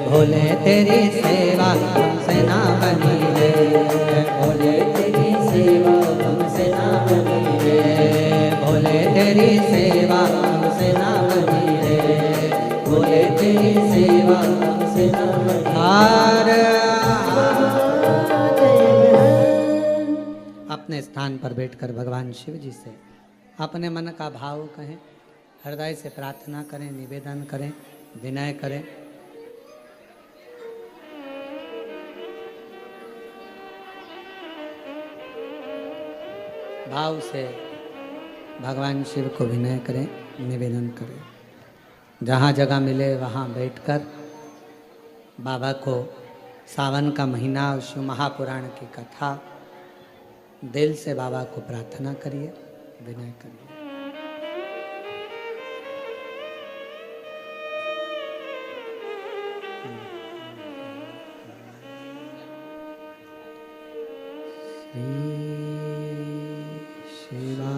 भोले तेरी सेवा हमसे ना बनी रे भोले तेरी सेवा हमसे न बनी रे, भोले तेरी सेवा हमसे ना बनी रे भोले तेरी सेवा हमसे न बनी हार रे। अपने स्थान पर बैठकर भगवान शिव जी से अपने मन का भाव कहें, हृदय से प्रार्थना करें, निवेदन करें, विनय करें। भाव से भगवान शिव को विनय करें, निवेदन करें। जहाँ जगह मिले वहाँ बैठकर बाबा को सावन का महीना और शिव महापुराण की कथा दिल से बाबा को प्रार्थना करिए, विनय करिए। श्री शिवा